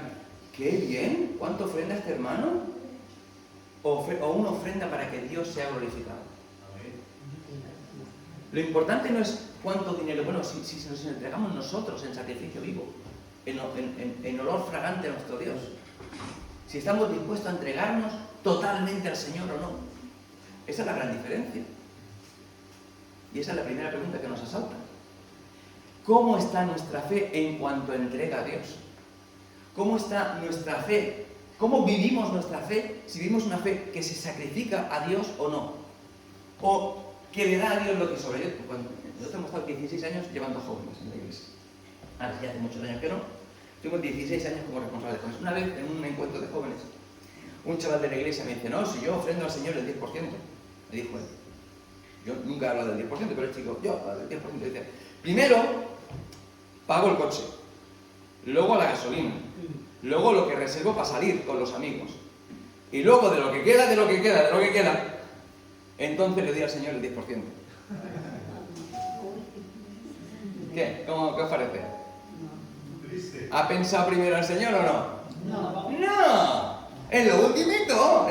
¡qué bien! ¿Cuánto ofrenda este hermano? O una ofrenda para que Dios sea glorificado. Lo importante no es cuánto dinero, bueno, si nos entregamos nosotros en sacrificio vivo, en olor fragante a nuestro Dios. Si estamos dispuestos a entregarnos totalmente al Señor o no. Esa es la gran diferencia. Y esa es la primera pregunta que nos asalta. ¿Cómo está nuestra fe en cuanto a entrega a Dios? ¿Cómo está nuestra fe? ¿Cómo vivimos nuestra fe? Si vivimos una fe que se sacrifica a Dios o no. O que le da a Dios lo que sobra. Nosotros hemos estado 16 años llevando jóvenes en la iglesia. Ahora sí, hace muchos años que no. Tengo 16 años como responsable de jóvenes. Una vez en un encuentro de jóvenes, un chaval de la iglesia me dice, no, si yo ofrendo al Señor el 10%. Me dijo él. Yo nunca he hablado del 10%, pero el chico, yo del 10%. Dice, primero pago el coche, luego la gasolina, luego lo que reservo para salir con los amigos, y luego de lo que queda, entonces le doy al Señor el 10%. ¿Qué? ¿Qué os parece? ¿Ha pensado primero al Señor o no? No. En lo ultimito.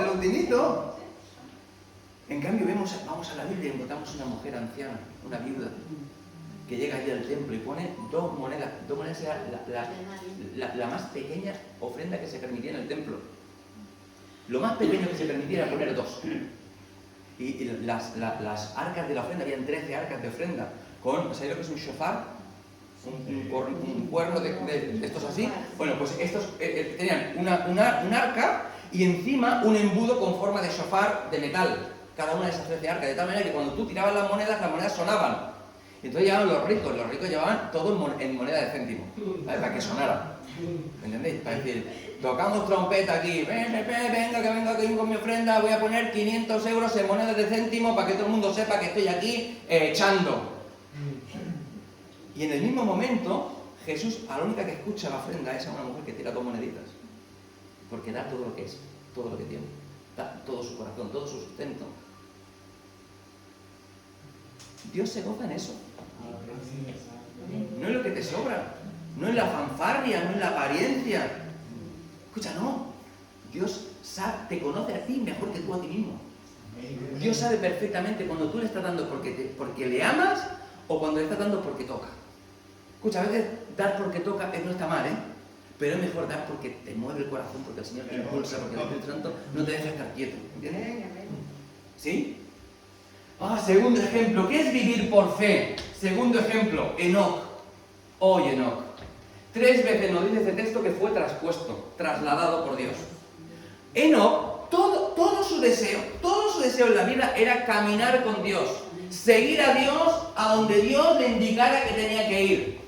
En cambio vamos a la Biblia y encontramos una mujer anciana, una viuda, que llega allí al templo y pone dos monedas. Dos monedas era la más pequeña ofrenda que se permitía en el templo. Lo más pequeño que se permitía era poner 2. Y las arcas de la ofrenda, habían 13 arcas de ofrenda, ¿sabéis lo que es un shofar? Un cuerno de estos así. Bueno, pues estos tenían una arca y encima un embudo con forma de shofar de metal, cada una de esas 13 arcas, de tal manera que cuando tú tirabas las monedas sonaban. Entonces llevaban los ricos llevaban todo en moneda de céntimo, ¿vale? Para que sonara. ¿Me entendéis? Para decir, tocamos trompeta aquí, venga que vengo aquí con mi ofrenda, voy a poner 500 euros en monedas de céntimo para que todo el mundo sepa que estoy aquí echando. Y en el mismo momento, Jesús a la única que escucha la ofrenda es a una mujer que tira 2 moneditas. Porque da todo lo que es, todo lo que tiene. Da todo su corazón, todo su sustento. Dios se goza en eso. No es lo que te sobra, no es la fanfarria, no es la apariencia. Escucha, no. Dios te conoce a ti mejor que tú a ti mismo. Dios sabe perfectamente cuando tú le estás dando porque le amas o cuando le estás dando porque toca. Escucha, a veces dar porque toca no está mal, pero es mejor dar porque te mueve el corazón, porque el Señor te impulsa, porque el Espíritu Santo no te deja estar quieto. ¿Entiendes? ¿Sí? Segundo ejemplo, ¿qué es vivir por fe? Segundo ejemplo, Enoc. Enoc. 3 veces nos dice este texto que fue trasladado por Dios. Enoc, todo su deseo en la vida era caminar con Dios, seguir a Dios a donde Dios le indicara que tenía que ir.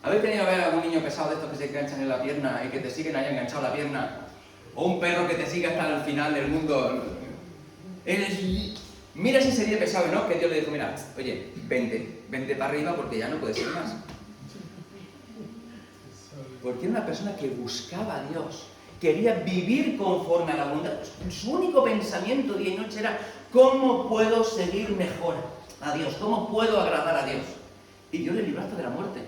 ¿Habéis tenido a ver a algún niño pesado de estos que se enganchan en la pierna y que te siguen ahí enganchado la pierna? O un perro que te sigue hasta el final del mundo. Mira si sería pesado, ¿no? Que Dios le dijo, mira, oye, vente para arriba porque ya no puedes ir más. Porque era una persona que buscaba a Dios, quería vivir conforme a la voluntad. Su único pensamiento día y noche era, ¿cómo puedo seguir mejor a Dios? ¿Cómo puedo agradar a Dios? Y Dios le libró hasta de la muerte.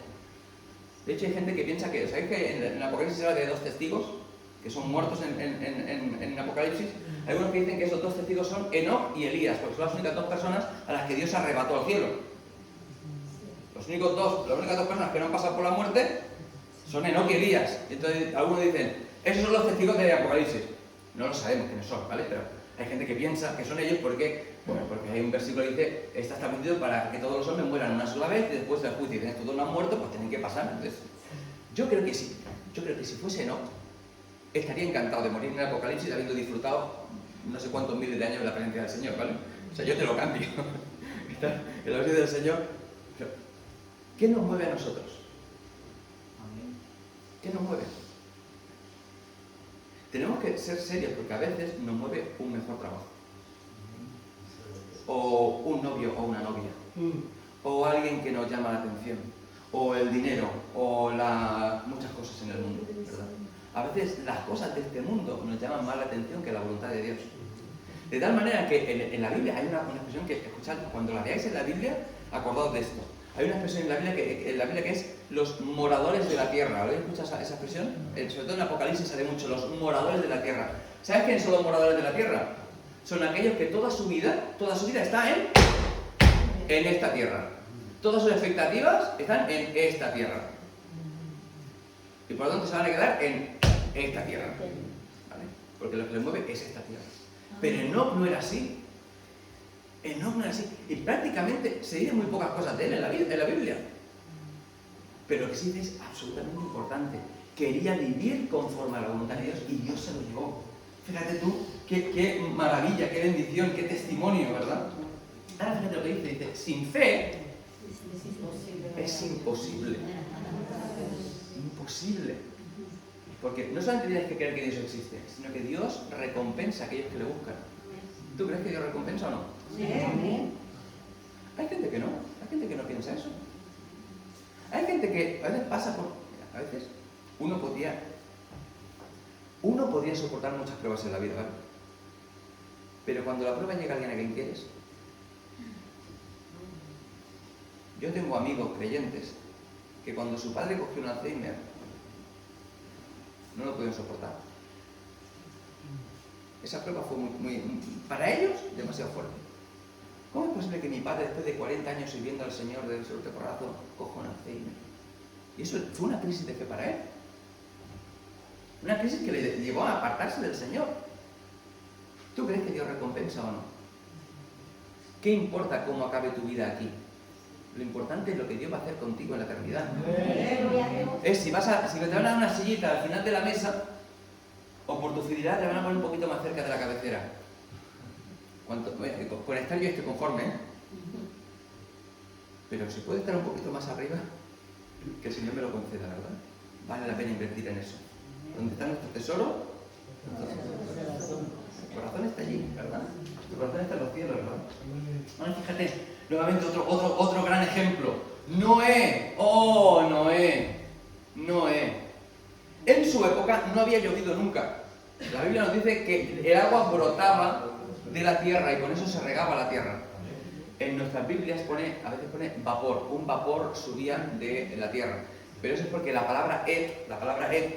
De hecho, hay gente que piensa que, ¿sabéis que en Apocalipsis se habla de 2 testigos? Que son muertos en Apocalipsis. Hay algunos que dicen que esos 2 testigos son Enoc y Elías, porque son las únicas 2 personas a las que Dios arrebató al cielo. Las únicas 2 personas que no han pasado por la muerte son Enoc y Elías. Entonces, algunos dicen, esos son los testigos de Apocalipsis. No lo sabemos quiénes son, ¿vale? Pero hay gente que piensa que son ellos porque hay un versículo que dice, está establecido para que todos los hombres mueran una sola vez y después del juicio. Y dicen, estos 2 no han muerto, pues tienen que pasar. Entonces, yo creo que sí. Yo creo que si fuese Enoc, estaría encantado de morir en el Apocalipsis habiendo disfrutado no sé cuántos miles de años de la presencia del Señor, ¿vale? O sea, yo te lo cambio. El auxilio del Señor. ¿Qué nos mueve a nosotros? ¿Qué nos mueve? Tenemos que ser serios porque a veces nos mueve un mejor trabajo. O un novio o una novia. O alguien que nos llama la atención. O el dinero. O muchas cosas en el mundo, ¿verdad? A veces las cosas de este mundo nos llaman más la atención que la voluntad de Dios. De tal manera que en la Biblia hay una expresión que, escuchad, cuando la veáis en la Biblia, acordaos de esto. Hay una expresión en la Biblia que es los moradores de la tierra. ¿Habéis escuchado esa expresión? Sobre todo en Apocalipsis sale mucho, los moradores de la tierra. ¿Sabes quiénes son los moradores de la tierra? Son aquellos que toda su vida está en esta tierra. Todas sus expectativas están en esta tierra. Y por lo tanto se van a quedar en esta tierra. ¿Vale? Porque lo que les mueve es esta tierra. Pero Enoc no era así. Enoc no era así. Y prácticamente se dicen muy pocas cosas de él en la Biblia. Pero lo que sí es absolutamente importante. Quería vivir conforme a la voluntad de Dios y Dios se lo llevó. Fíjate tú, qué maravilla, qué bendición, qué testimonio, ¿verdad? Ahora fíjate lo que dice, sin fe es imposible. Imposible. Porque no solamente tienes que creer que Dios existe, sino que Dios recompensa a aquellos que le buscan. ¿Tú crees que Dios recompensa o no? Sí. Hay gente que no. Hay gente que no piensa eso. Hay gente que a veces pasa por... A veces uno podría soportar muchas pruebas en la vida, ¿vale? Pero cuando la prueba llega a alguien a quien quieres... Yo tengo amigos creyentes que cuando su padre cogió un Alzheimer no lo pudieron soportar. Esa prueba fue para ellos, demasiado fuerte. ¿Cómo es posible que mi padre, después de 40 años sirviendo al Señor de suerte corazón, coja un Alzheimer? Y eso fue una crisis de fe para él. Una crisis que le llevó a apartarse del Señor. ¿Tú crees que Dios recompensa o no? ¿Qué importa cómo acabe tu vida aquí? Lo importante es lo que Dios va a hacer contigo en la eternidad. Es si te van a dar una sillita al final de la mesa, o por tu fidelidad te van a poner un poquito más cerca de la cabecera. Con estar yo estoy conforme, ¿eh? Pero si puede estar un poquito más arriba, que el Señor me lo conceda, ¿verdad? Vale la pena invertir en eso. ¿Dónde está nuestro tesoro? Tu corazón está allí, ¿verdad? Tu corazón está en los cielos, ¿verdad? Bueno, fíjate, nuevamente otro gran ejemplo. Noé. ¡Oh, Noé! Noé. En su época no había llovido nunca. La Biblia nos dice que el agua brotaba de la tierra y con eso se regaba la tierra. En nuestras Biblias a veces pone vapor, un vapor subía de la tierra. Pero eso es porque la palabra ed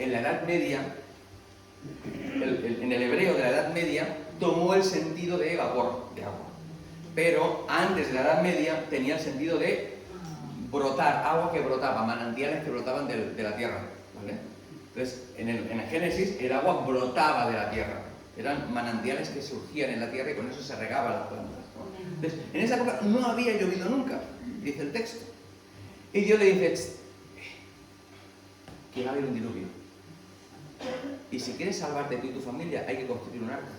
en la Edad Media, en el hebreo de la Edad Media, tomó el sentido de vapor, de agua. Pero antes de la Edad Media tenía el sentido de brotar, agua que brotaba, manantiales que brotaban de la tierra, ¿vale? Entonces, en el Génesis, el agua brotaba de la tierra. Eran manantiales que surgían en la tierra y con eso se regaban las plantas, ¿no? Entonces, en esa época no había llovido nunca, dice el texto. Y Dios le dice que va a haber un diluvio. Y si quieres salvarte tú y tu familia, hay que construir un arca.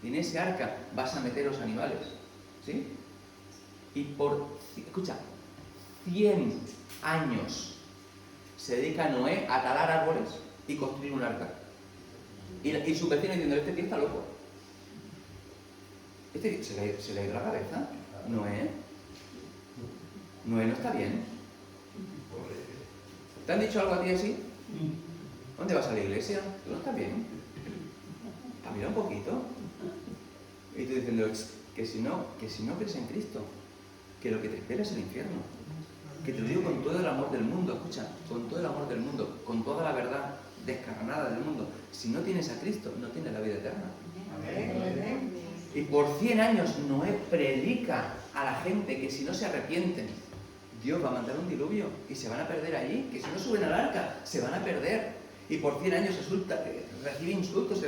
Y en ese arca vas a meter los animales, ¿sí? Y escucha, 100 años se dedica Noé a talar árboles y construir un arca. Y su vecino diciendo, este tío está loco. Se le ha ido la cabeza. Noé no está bien. ¿Te han dicho algo a ti así? ¿Dónde vas a la iglesia? Tú no estás bien. Camina un poquito. Y tú diciendo que si no crees en Cristo, que lo que te espera es el infierno. Que te lo digo con todo el amor del mundo, escucha, con todo el amor del mundo, con toda la verdad descarnada del mundo. Si no tienes a Cristo, no tienes la vida eterna. Y por 100 años Noé predica a la gente que si no se arrepienten, Dios va a mandar un diluvio y se van a perder allí, que si no suben al arca, se van a perder. Y por 100 años recibe insultos,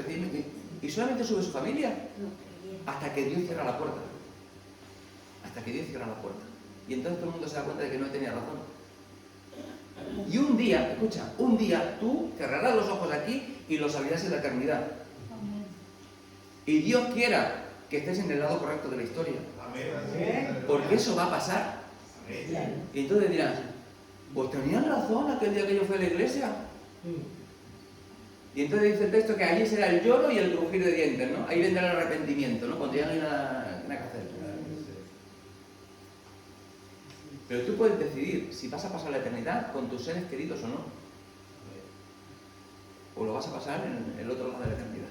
y solamente sube su familia, hasta que Dios cierra la puerta. Hasta que Dios cierra la puerta. Y entonces todo el mundo se da cuenta de que no tenía razón. Y un día, escucha, un día tú cerrarás los ojos aquí y los abrirás en la eternidad. Y Dios quiera que estés en el lado correcto de la historia. Porque eso va a pasar. Y entonces dirás, pues tenían razón aquel día que yo fui a la iglesia. Y entonces dice el texto que allí será el lloro y el crujir de dientes, ¿no? Ahí vendrá el arrepentimiento, ¿no? Cuando ya no hay nada que hacer. Pero tú puedes decidir si vas a pasar la eternidad con tus seres queridos o no. O lo vas a pasar en el otro lado de la eternidad,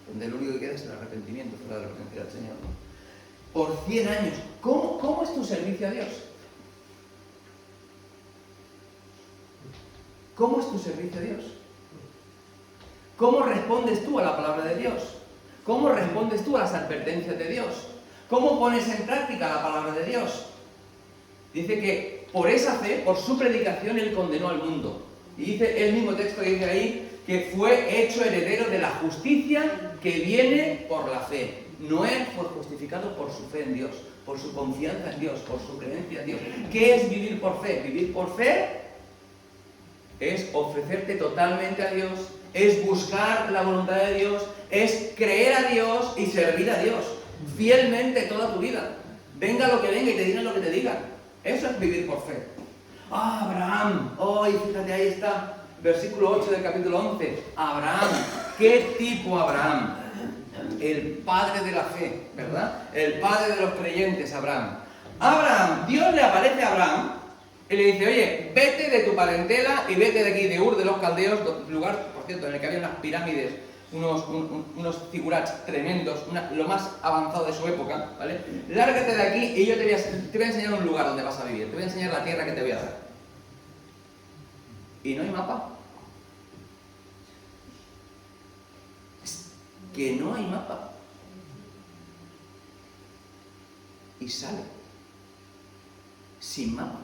donde lo único que queda es el arrepentimiento fuera de la presencia del Señor, ¿no? Por 100 años. ¿Cómo es tu servicio a Dios? ¿Cómo es tu servicio a Dios? ¿Cómo respondes tú a la palabra de Dios? ¿Cómo respondes tú a las advertencias de Dios? ¿Cómo pones en práctica la palabra de Dios? Dice que por esa fe, por su predicación, Él condenó al mundo. Y dice el mismo texto que dice ahí, que fue hecho heredero de la justicia que viene por la fe. Noé fue justificado por su fe en Dios, por su confianza en Dios, por su creencia en Dios. ¿Qué es vivir por fe? Vivir por fe es ofrecerte totalmente a Dios, es buscar la voluntad de Dios, es creer a Dios y servir a Dios fielmente toda tu vida. Venga lo que venga y te digan lo que te digan. Eso es vivir por fe. Abraham, hoy fíjate, ahí está, versículo 8 del capítulo 11. Abraham, ¿qué tipo Abraham? El padre de la fe, ¿verdad? El padre de los creyentes, Abraham. Abraham, Dios le aparece a Abraham y le dice, oye, vete de tu parentela y vete de aquí, de Ur de los Caldeos, lugar, por cierto, en el que había unas pirámides, unos figurats tremendos, lo más avanzado de su época, ¿vale? Lárgate de aquí y yo te voy a enseñar un lugar donde vas a vivir, te voy a enseñar la tierra que te voy a dar. Y no hay mapa. Que no hay mapa. Y sale. Sin mapa.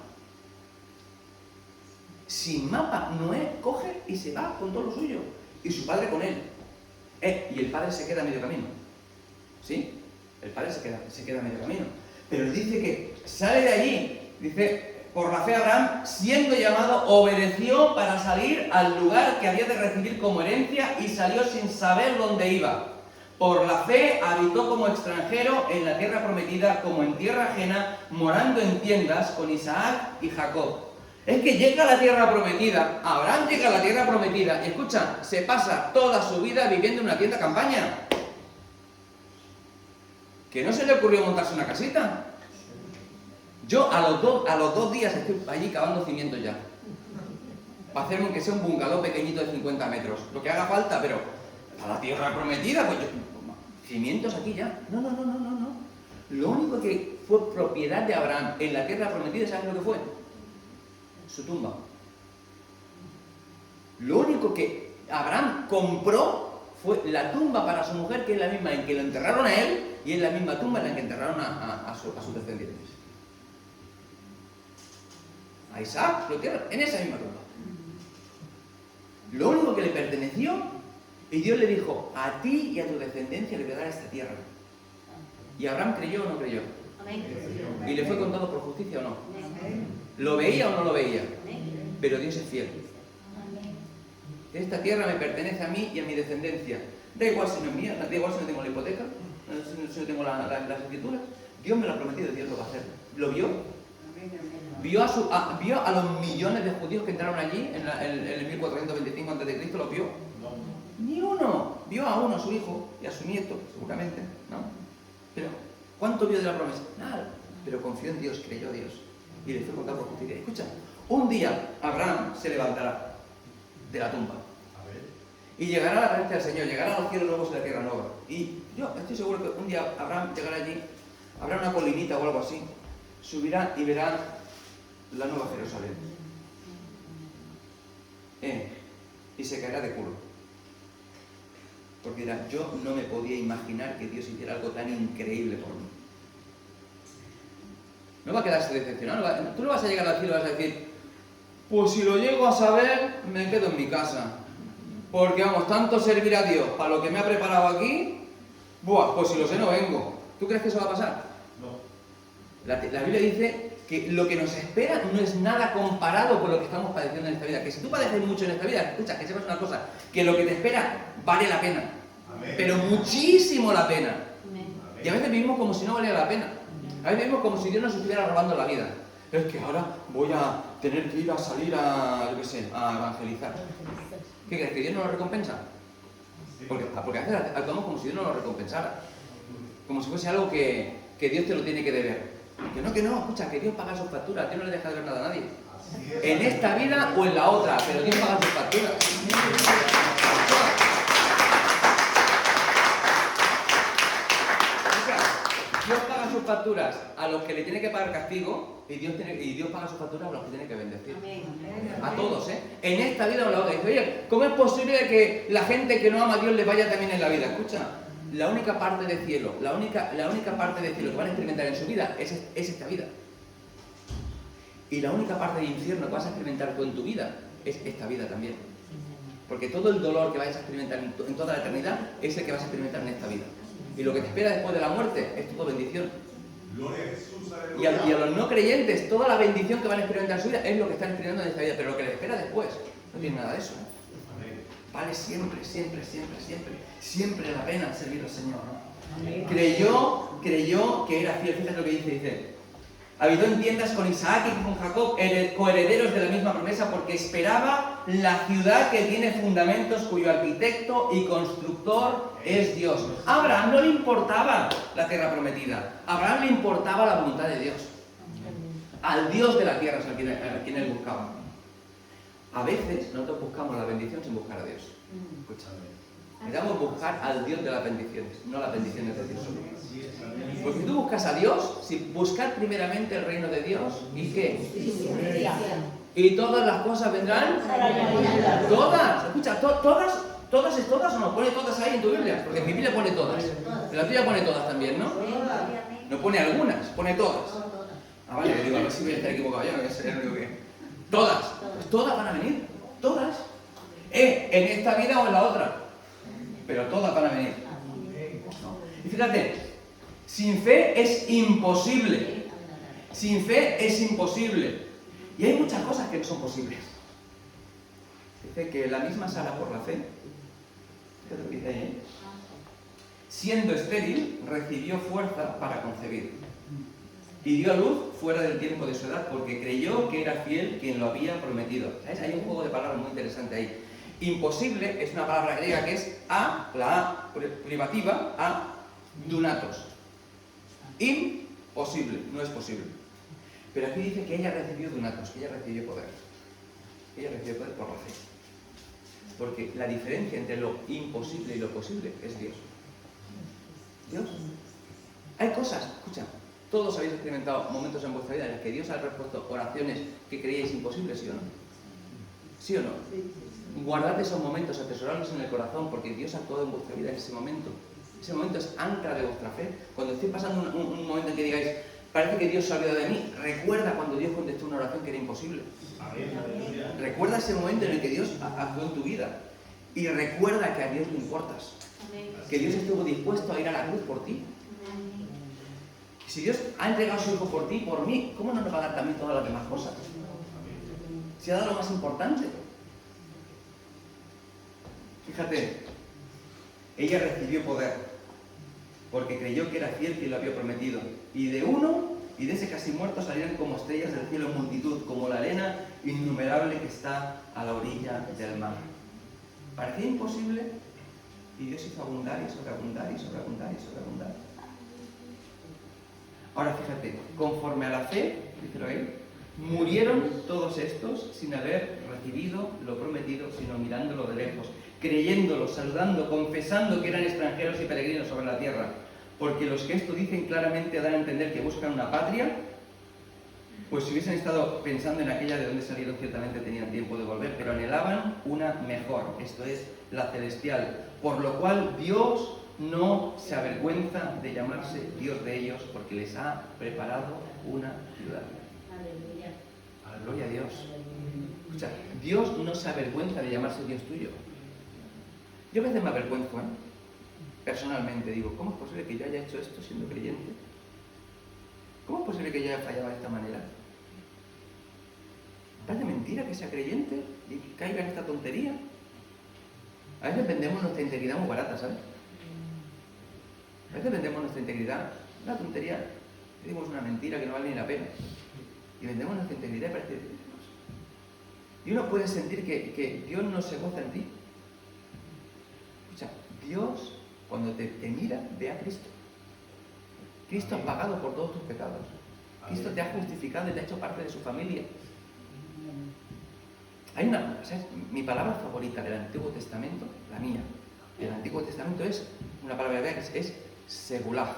Sin mapa, Noé coge y se va con todo lo suyo. Y su padre con él. Y el padre se queda a medio camino. ¿Sí? El padre se queda a medio camino. Pero dice que sale de allí. Dice, por la fe Abraham, siendo llamado, obedeció para salir al lugar que había de recibir como herencia y salió sin saber dónde iba. Por la fe habitó como extranjero en la tierra prometida, como en tierra ajena, morando en tiendas con Isaac y Jacob. Es que llega a la tierra prometida, Abraham llega a la tierra prometida y escucha, se pasa toda su vida viviendo en una tienda campaña. ¿Que no se le ocurrió montarse una casita? Yo a los dos días estoy allí cavando cimientos ya. Para hacerme aunque sea un bungalow pequeñito de 50 metros. Lo que haga falta, pero para la tierra prometida, pues yo... Cimientos aquí ya. No. Lo único que fue propiedad de Abraham en la tierra prometida, ¿sabes lo que fue? Su tumba. Lo único que Abraham compró fue la tumba para su mujer, que es la misma en que lo enterraron a él, y es la misma tumba en la que enterraron a sus descendientes. A Isaac lo entierran en esa misma tumba. Lo único que le perteneció, y Dios le dijo, a ti y a tu descendencia le voy a dar esta tierra. ¿Y Abraham creyó o no creyó? ¿Y le fue contado por justicia o no? ¿Lo veía o no lo veía? Pero Dios es fiel. Esta tierra me pertenece a mí y a mi descendencia. Da igual si no es mía, da igual si no tengo la hipoteca, si no tengo las escrituras. Dios me lo ha prometido, Dios lo va a hacer. ¿Lo vio? Vio a los millones de judíos que entraron allí en el 1425 a.C., ¿lo vio? Ni uno. Vio a uno, a su hijo y a su nieto, seguramente, ¿no? Pero, ¿cuánto vio de la promesa? Nada. Pero confió en Dios, creyó a Dios. Y le fue contado por justicia. Escucha, un día Abraham se levantará de la tumba. Y llegará a la presencia del Señor, llegará a los cielos nuevos y la tierra nueva. Y yo estoy seguro que un día Abraham llegará allí, habrá una colinita o algo así, subirá y verá la nueva Jerusalén. Y se caerá de culo. Porque dirá, yo no me podía imaginar que Dios hiciera algo tan increíble por mí. No va a quedarse decepcionado. Tú no vas a llegar al cielo y vas a decir, pues si lo llego a saber, me quedo en mi casa. Porque vamos, tanto servir a Dios para lo que me ha preparado aquí, pues si lo sé no vengo. ¿Tú crees que eso va a pasar? No. La Biblia dice que lo que nos espera no es nada comparado con lo que estamos padeciendo en esta vida. Que si tú padeces mucho en esta vida, escucha, que sepas una cosa, que lo que te espera vale la pena. Amén. Pero muchísimo la pena. Amén. Y a veces vivimos como si no valiera la pena. A veces vivimos como si Dios nos estuviera robando la vida. Es que ahora voy a tener que ir a salir a evangelizar. ¿Qué crees? ¿Que Dios no lo recompensa? Porque a veces actuamos como si Dios no lo recompensara. Como si fuese algo que Dios te lo tiene que deber. Que no, escucha, que Dios paga sus facturas, Dios no le deja de ver nada a nadie. En esta vida o en la otra, pero Dios paga sus facturas. Dios paga sus facturas a los que le tiene que pagar castigo y Dios paga sus facturas a los que tiene que bendecir. A todos, ¿eh? En esta vida o en la otra. Dice, oye, ¿cómo es posible que la gente que no ama a Dios le vaya también en la vida? Escucha, la única parte de cielo, la única parte de cielo que van a experimentar en su vida es esta vida. Y la única parte de infierno que vas a experimentar tú en tu vida es esta vida también. Porque todo el dolor que vayas a experimentar en toda la eternidad es el que vas a experimentar en esta vida. Y lo que te espera después de la muerte es todo bendición. Gloria a Jesús, Y a los no creyentes, toda la bendición que van a experimentar en su vida es lo que están experimentando en esta vida. Pero lo que les espera después no tiene nada de eso. Vale siempre la pena servir al Señor, ¿no? Creyó que era fiel. Fíjate lo que dice. Habitó en tiendas con Isaac y con Jacob, coherederos de la misma promesa, porque esperaba la ciudad que tiene fundamentos, cuyo arquitecto y constructor es Dios. A Abraham no le importaba la tierra prometida, a Abraham le importaba la voluntad de Dios. Al Dios de la tierra es a quien él buscaba. A veces nosotros buscamos la bendición sin buscar a Dios. Escúchame. Necesitamos buscar al Dios de las bendiciones, no las bendiciones de Dios solo. Porque si tú buscas a Dios, si buscar primeramente el reino de Dios, ¿y qué? Y todas las cosas vendrán. Todas, escucha, todas es todas o no, pone todas ahí en tu Biblia, porque en mi Biblia pone todas. En la tuya pone todas también, ¿no? No pone algunas, pone todas. Ah, vale, digo, a ver si voy a estar equivocado yo, que sería el único que. Todas, pues todas van a venir, todas. En esta vida o en la otra. Pero todas van a venir. Y fíjate, sin fe es imposible. Sin fe es imposible. Y hay muchas cosas que no son posibles. Dice que la misma Sara por la fe, ¿qué te dice ahí? Siendo estéril, recibió fuerza para concebir. Y dio a luz fuera del tiempo de su edad, porque creyó que era fiel quien lo había prometido. ¿Sabes? Hay un juego de palabras muy interesante ahí. Imposible es una palabra griega que es la A privativa, a dunatos. Imposible, no es posible. Pero aquí dice que ella recibió dunatos, que ella recibió poder. Ella recibió poder por la fe. Porque la diferencia entre lo imposible y lo posible es Dios. Dios. Hay cosas, escucha, todos habéis experimentado momentos en vuestra vida en los que Dios ha respuesto oraciones que creíais imposibles, ¿sí o no? ¿Sí o no? Guardad esos momentos, atesorarlos en el corazón, porque Dios ha actuado en vuestra vida en ese momento. Ese momento es ancla de vuestra fe. Cuando estéis pasando un momento en que digáis, parece que Dios se ha olvidado de mí, recuerda cuando Dios contestó una oración que era imposible. Recuerda ese momento en el que Dios actuó en tu vida. Y recuerda que a Dios le importas. Que Dios estuvo dispuesto a ir a la cruz por ti. Si Dios ha entregado a su Hijo por ti, por mí, ¿cómo no nos va a dar también todas las demás cosas? Si ha dado lo más importante. Fíjate, ella recibió poder, porque creyó que era fiel quien lo había prometido. Y de uno, y de ese casi muerto, salieron como estrellas del cielo en multitud, como la arena innumerable que está a la orilla del mar. Parecía imposible, y Dios hizo abundar y sobreabundar y sobreabundar y sobreabundar. Ahora fíjate, conforme a la fe, díselo ahí, murieron todos estos sin haber recibido lo prometido, sino mirándolo de lejos, creyéndolo, saludando, confesando que eran extranjeros y peregrinos sobre la tierra. Porque los que esto dicen claramente dan a entender que buscan una patria, pues si hubiesen estado pensando en aquella de donde salieron, ciertamente tenían tiempo de volver, pero anhelaban una mejor, esto es, la celestial, por lo cual Dios no se avergüenza de llamarse Dios de ellos, porque les ha preparado una ciudad. Aleluya. Gloria a Dios. Escucha, Dios no se avergüenza de llamarse Dios tuyo. Yo a veces me avergüenzo, personalmente digo, ¿cómo es posible que yo haya hecho esto siendo creyente? ¿Cómo es posible que yo haya fallado de esta manera? ¿Parece mentira que sea creyente y caiga en esta tontería? A veces vendemos nuestra integridad muy barata, ¿sabes? A veces vendemos nuestra integridad, una tontería, decimos una mentira que no vale ni la pena. Y vendemos nuestra integridad y parece... Y uno puede sentir que Dios no se goza en ti. Escucha, Dios, cuando te mira, ve a Cristo. Cristo ha pagado por todos tus pecados. Cristo te ha justificado y te ha hecho parte de su familia. Hay una, ¿sabes? Mi palabra favorita del Antiguo Testamento, la mía, del Antiguo Testamento es una palabra hebrea que es segulaj.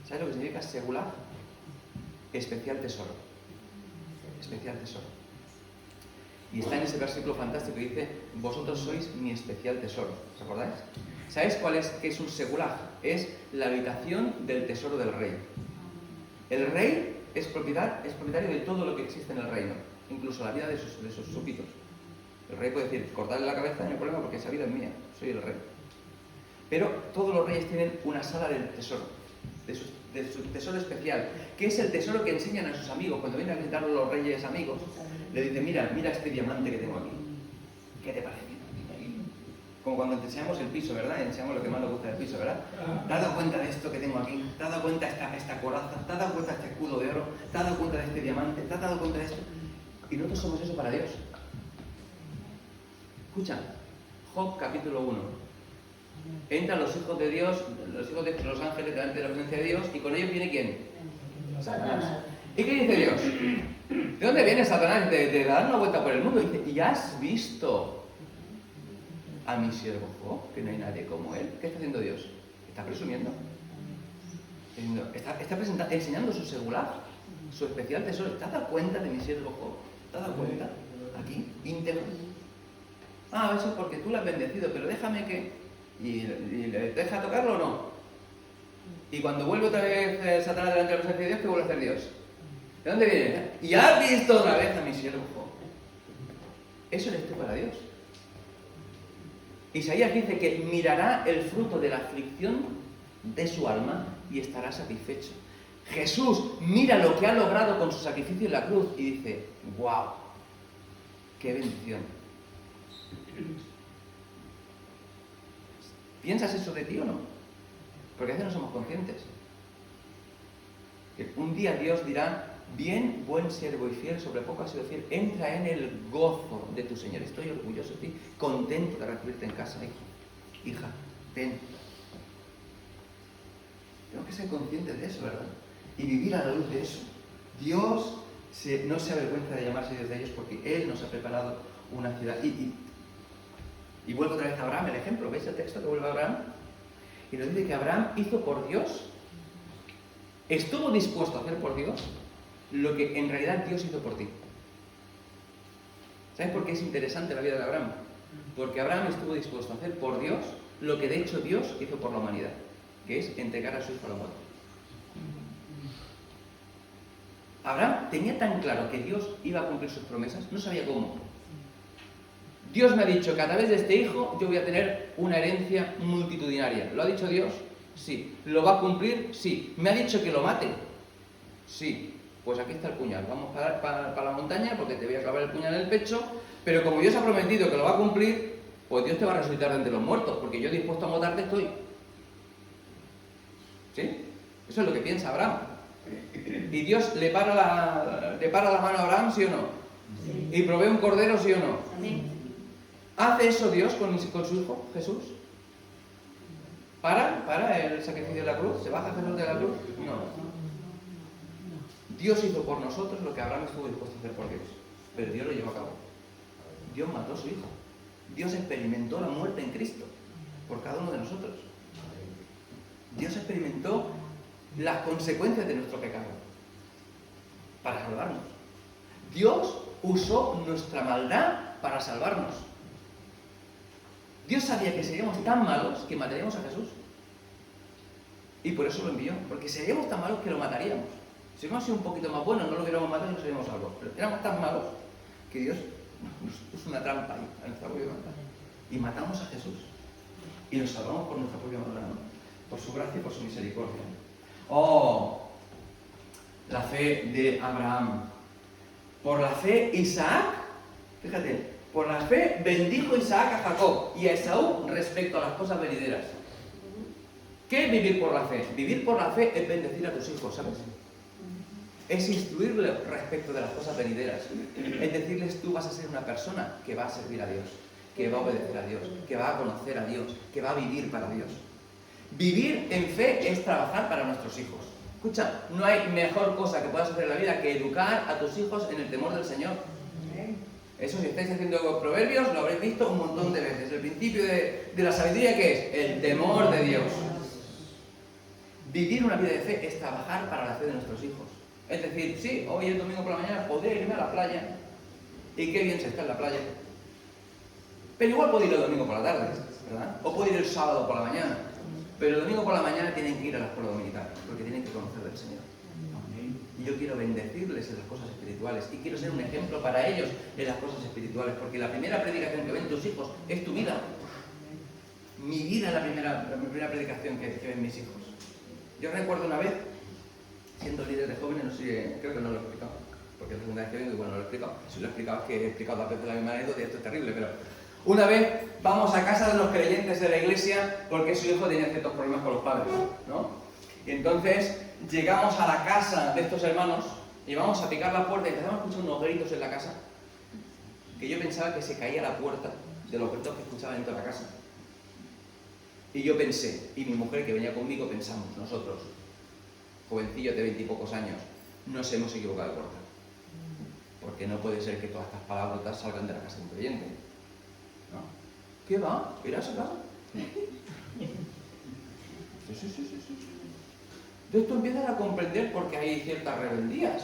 ¿Sabes lo que significa segulaj? Especial tesoro. Especial tesoro. Y está en ese versículo fantástico que dice, vosotros sois mi especial tesoro. ¿Os acordáis? ¿Sabéis qué es un segulaj? Es la habitación del tesoro del rey. El rey es propietario de todo lo que existe en el reino, incluso la vida de sus súbditos. El rey puede decir, cortarle la cabeza, no hay problema porque esa vida es mía, soy el rey. Pero todos los reyes tienen una sala del tesoro, de su tesoro especial, que es el tesoro que enseñan a sus amigos. Cuando vienen a visitarlos los reyes amigos, le dicen, mira este diamante que tengo aquí. ¿Qué te parece? Como cuando te enseñamos el piso, ¿verdad? Enseñamos lo que más nos gusta del piso, ¿verdad? ¿Te has dado cuenta de esto que tengo aquí? ¿Te has dado cuenta de esta coraza? ¿Te has dado cuenta de este escudo de oro? ¿Te has dado cuenta de este diamante? ¿Te has dado cuenta de esto? Y nosotros somos eso para Dios. Escucha, Job capítulo 1. Entran los hijos de Dios, los hijos de los ángeles delante de la presencia de Dios, y con ellos viene ¿quién? Satanás. ¿Y qué dice Dios? ¿De dónde viene Satanás? De dar una vuelta por el mundo. Y dice, ¿y has visto a mi siervo Job, que no hay nadie como él? ¿Qué está haciendo Dios? Está presumiendo. Está enseñando su segulaj, su especial tesoro. ¿Te has dado cuenta de mi siervo Job? ¿Te has dado cuenta? Aquí, íntegro. Eso es porque tú lo has bendecido, pero déjame que... ¿Y le deja tocarlo o no? Y cuando vuelve otra vez Satanás delante de la presencia de Dios, ¿qué vuelve a hacer Dios? ¿De dónde viene? ¿Y has visto otra vez a mi siervo Job? Eso eres tú para Dios. Isaías dice que mirará el fruto de la aflicción de su alma y estará satisfecho. Jesús mira lo que ha logrado con su sacrificio en la cruz y dice, ¡wow! ¡Qué bendición! ¿Piensas eso de ti o no? Porque a veces no somos conscientes. Que un día Dios dirá, bien, buen siervo y fiel, sobre poco has sido fiel, entra en el gozo de tu Señor. Estoy orgulloso de ti, contento de recibirte en casa, hijo, hija, ven. Tengo que ser consciente de eso, ¿verdad? Y vivir a la luz de eso. Dios no se avergüenza de llamarse Dios de ellos porque Él nos ha preparado una ciudad. Y vuelvo otra vez a Abraham, el ejemplo. ¿Veis el texto que vuelve a Abraham? Y nos dice que Abraham hizo por Dios, estuvo dispuesto a hacer por Dios lo que en realidad Dios hizo por ti. ¿Sabes por qué es interesante la vida de Abraham? Porque Abraham estuvo dispuesto a hacer por Dios lo que de hecho Dios hizo por la humanidad, que es entregar a su hijo a la muerte. Abraham tenía tan claro que Dios iba a cumplir sus promesas, no sabía cómo. Dios me ha dicho que a través de este hijo yo voy a tener una herencia multitudinaria. ¿Lo ha dicho Dios? Sí. ¿Lo va a cumplir? Sí. ¿Me ha dicho que lo mate? Sí. Pues aquí está el puñal. Vamos para la montaña porque te voy a clavar el puñal en el pecho. Pero como Dios ha prometido que lo va a cumplir, pues Dios te va a resucitar de entre los muertos, porque yo dispuesto a matarte estoy. ¿Sí? Eso es lo que piensa Abraham. ¿Y Dios le para la mano a Abraham, sí o no? Sí. ¿Y provee un cordero, sí o no? Sí. ¿Hace eso Dios con su hijo, Jesús? ¿Para el sacrificio de la cruz? ¿Se baja Jesús de la cruz? No. Dios hizo por nosotros lo que Abraham estuvo dispuesto a hacer por Dios. Pero Dios lo llevó a cabo. Dios mató a su hijo. Dios experimentó la muerte en Cristo por cada uno de nosotros. Dios experimentó las consecuencias de nuestro pecado para salvarnos. Dios usó nuestra maldad para salvarnos. Dios sabía que seríamos tan malos que mataríamos a Jesús. Y por eso lo envió. Porque seríamos tan malos que lo mataríamos. Si hubiéramos sido un poquito más buenos, no lo hubiéramos matado y no seríamos salvos. Pero éramos tan malos que Dios nos puso una trampa ahí, a nuestra propia maldad. Y matamos a Jesús. Y nos salvamos por nuestra propia maldad, ¿no? Por su gracia y por su misericordia. ¡Oh! La fe de Abraham. Por la fe, Isaac, fíjate, por la fe bendijo Isaac a Jacob y a Esaú respecto a las cosas venideras. ¿Qué es vivir por la fe? Vivir por la fe es bendecir a tus hijos, ¿sabes? Es instruirles respecto de las cosas venideras. Es decirles, tú vas a ser una persona que va a servir a Dios, que va a obedecer a Dios, que va a conocer a Dios, que va a vivir para Dios. Vivir en fe es trabajar para nuestros hijos. Escucha, no hay mejor cosa que puedas hacer en la vida que educar a tus hijos en el temor del Señor. Eso, si estáis haciendo proverbios, lo habréis visto un montón de veces. El principio de la sabiduría, ¿qué es? El temor de Dios. Vivir una vida de fe es trabajar para la fe de nuestros hijos. Es decir, sí, hoy es domingo por la mañana, podría irme a la playa. Y qué bien se está en la playa. Pero igual puedo ir el domingo por la tarde, ¿verdad? O puedo ir el sábado por la mañana. Pero el domingo por la mañana tienen que ir a la escuela dominical, porque tienen que conocer del Señor. Y yo quiero bendecirles en las cosas espirituales. Y quiero ser un ejemplo para ellos en las cosas espirituales. Porque la primera predicación que ven tus hijos es tu vida. Mi vida es la primera predicación que ven mis hijos. Yo recuerdo una vez, siendo líder de jóvenes, no sé, creo que no lo he explicado, porque es la segunda vez que vengo y bueno, no lo he explicado. Si lo he explicado es que he explicado a veces la misma anécdota y esto es terrible, pero una vez vamos a casa de los creyentes de la iglesia porque su hijo tenía ciertos problemas con los padres, ¿no? Y entonces llegamos a la casa de estos hermanos y vamos a picar la puerta y empezamos a escuchar unos gritos en la casa que yo pensaba que se caía la puerta de los gritos que escuchaban en toda la casa. Y yo pensé, y mi mujer que venía conmigo pensamos, nosotros, jovencillos de 20 y pocos años, nos hemos equivocado de puerta. Porque no puede ser que todas estas palabras salgan de la casa de un creyente. ¿No? ¿Qué va? ¿Irás a casa? Sí. Entonces tú empiezas a comprender por qué hay ciertas rebeldías.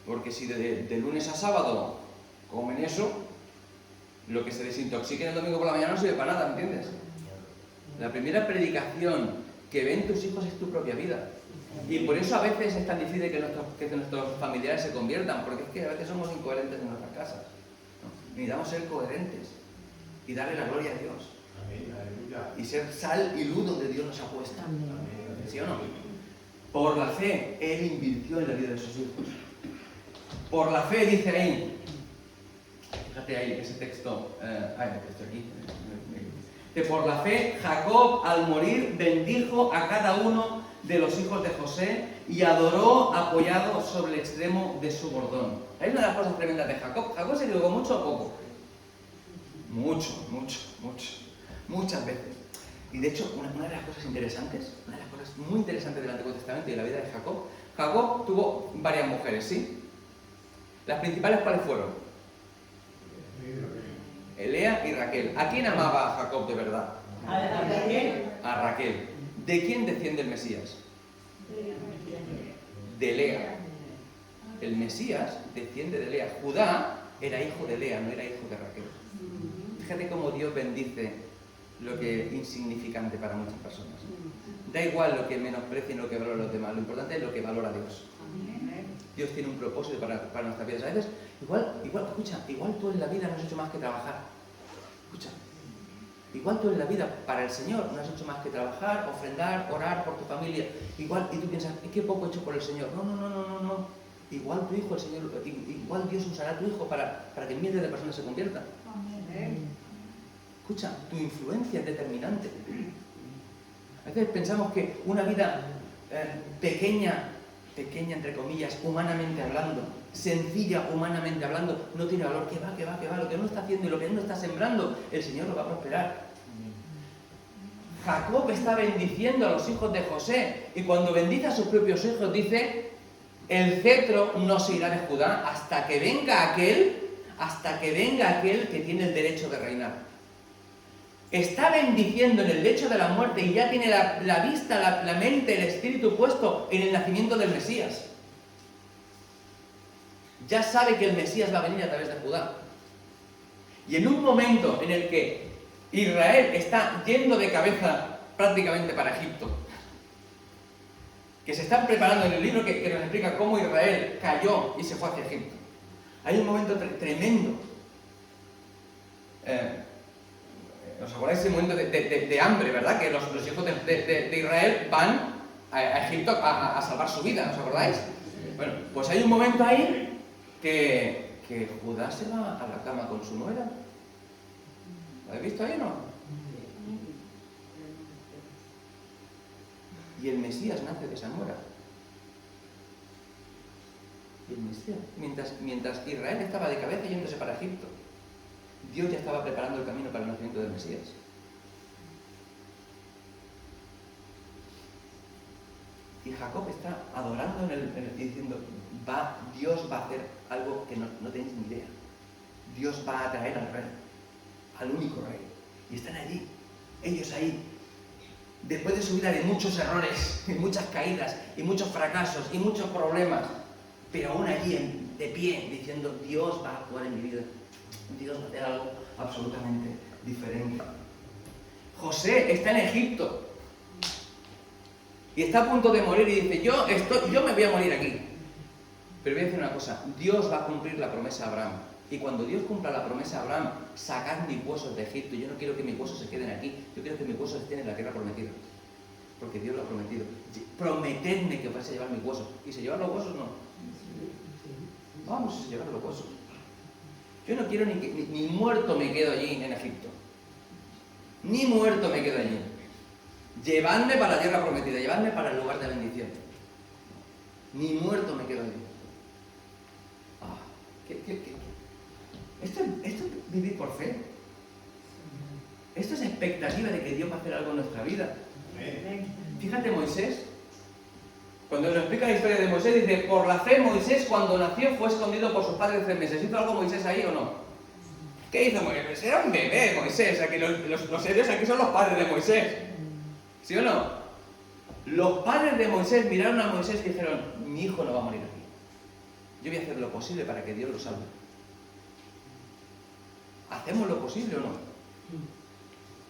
Porque si de lunes a sábado comen eso, lo que se desintoxique el domingo por la mañana no sirve para nada, ¿entiendes? La primera predicación que ven tus hijos es tu propia vida. Y por eso a veces es tan difícil que nuestros familiares se conviertan, porque es que a veces somos incoherentes en nuestras casas, ¿no? Necesitamos ser coherentes y darle la gloria a Dios. Amén, aleluya. Y ser sal y luz donde Dios nos ha puesto. ¿Sí o no? Por la fe, él invirtió en la vida de sus hijos. Por la fe, dice ahí, fíjate ahí, ese texto, esto aquí, que por la fe, Jacob, al morir, bendijo a cada uno de los hijos de José y adoró apoyado sobre el extremo de su bordón. Hay una de las cosas tremendas de Jacob. ¿Jacob se equivocó mucho o poco? Mucho, muchas veces. Y de hecho, una de las cosas interesantes, una de las cosas muy interesantes del Antiguo Testamento y de la vida de Jacob, Jacob tuvo varias mujeres, ¿sí? Las principales, ¿cuáles fueron? Lea y Raquel. ¿A quién amaba Jacob de verdad? A Raquel. A Raquel. ¿De quién desciende el Mesías? De Lea. El Mesías desciende de Lea. Judá era hijo de Lea, no era hijo de Raquel. Fíjate cómo Dios bendice lo que es insignificante para muchas personas. Da igual lo que menosprecien, lo que valora los demás. Lo importante es lo que valora Dios. Dios tiene un propósito para nuestras vidas. A veces, igual tú en la vida no has hecho más que trabajar. Escucha. Igual tú en la vida, para el Señor, no has hecho más que trabajar, ofrendar, orar por tu familia. Igual, y tú piensas, ¿qué poco he hecho por el Señor? No. Igual tu hijo, el Señor, igual Dios usará a tu hijo para que miles de personas se conviertan. Escucha, tu influencia es determinante. A veces pensamos que una vida pequeña entre comillas, humanamente hablando, sencilla humanamente hablando, no tiene valor. Que va, lo que no está haciendo y lo que no está sembrando, el Señor lo va a prosperar. Jacob está bendiciendo a los hijos de José, y cuando bendice a sus propios hijos dice, el cetro no se irá de Judá hasta que venga aquel que tiene el derecho de reinar. Está bendiciendo en el lecho de la muerte y ya tiene la vista, la mente, el espíritu puesto en el nacimiento del Mesías. Ya sabe que el Mesías va a venir a través de Judá. Y en un momento en el que Israel está yendo de cabeza prácticamente para Egipto, que se están preparando en el libro que nos explica cómo Israel cayó y se fue hacia Egipto. Hay un momento tremendo. ¿Os acordáis de ese momento de hambre, verdad? Que los hijos de Israel van a Egipto a salvar su vida, ¿os acordáis? Bueno, pues hay un momento ahí que Judá se va a la cama con su nuera. ¿Lo habéis visto ahí o no? Y el Mesías nace de esa nuera. Y el Mesías, mientras Israel estaba de cabeza yéndose para Egipto, Dios ya estaba preparando el camino para el nacimiento del Mesías. Y Jacob está adorando y diciendo, Dios va a hacer algo que no tenéis ni idea. Dios va a traer al rey, al único rey. Y están allí, ellos ahí, después de su vida de muchos errores, y muchas caídas, y muchos fracasos, y muchos problemas, pero aún allí de pie, diciendo, Dios va a actuar en mi vida. Dios va a hacer algo absolutamente diferente. José está en Egipto y está a punto de morir y dice, yo me voy a morir aquí. Pero voy a decir una cosa, Dios va a cumplir la promesa a Abraham. Y cuando Dios cumpla la promesa a Abraham, sacad mis huesos de Egipto. Yo no quiero que mis huesos se queden aquí, yo quiero que mis huesos estén en la tierra prometida. Porque Dios lo ha prometido. Prometedme que vais a llevar mis huesos. ¿Y se llevan los huesos? No. Vamos a llevar los huesos. Yo no quiero ni muerto me quedo allí en Egipto. Ni muerto me quedo allí. Llevadme para la tierra prometida, llevadme para el lugar de bendición. Ni muerto me quedo allí. Esto es vivir por fe. Esto es expectativa de que Dios va a hacer algo en nuestra vida. Fíjate Moisés. Cuando nos explica la historia de Moisés, dice, por la fe Moisés cuando nació fue escondido por sus padres 3 meses. ¿Hizo algo Moisés ahí o no? ¿Qué hizo Moisés? Era un bebé Moisés. O sea, que los héroes aquí son los padres de Moisés. ¿Sí o no? Los padres de Moisés miraron a Moisés y dijeron, mi hijo no va a morir aquí. Yo voy a hacer lo posible para que Dios lo salve. ¿Hacemos lo posible o no?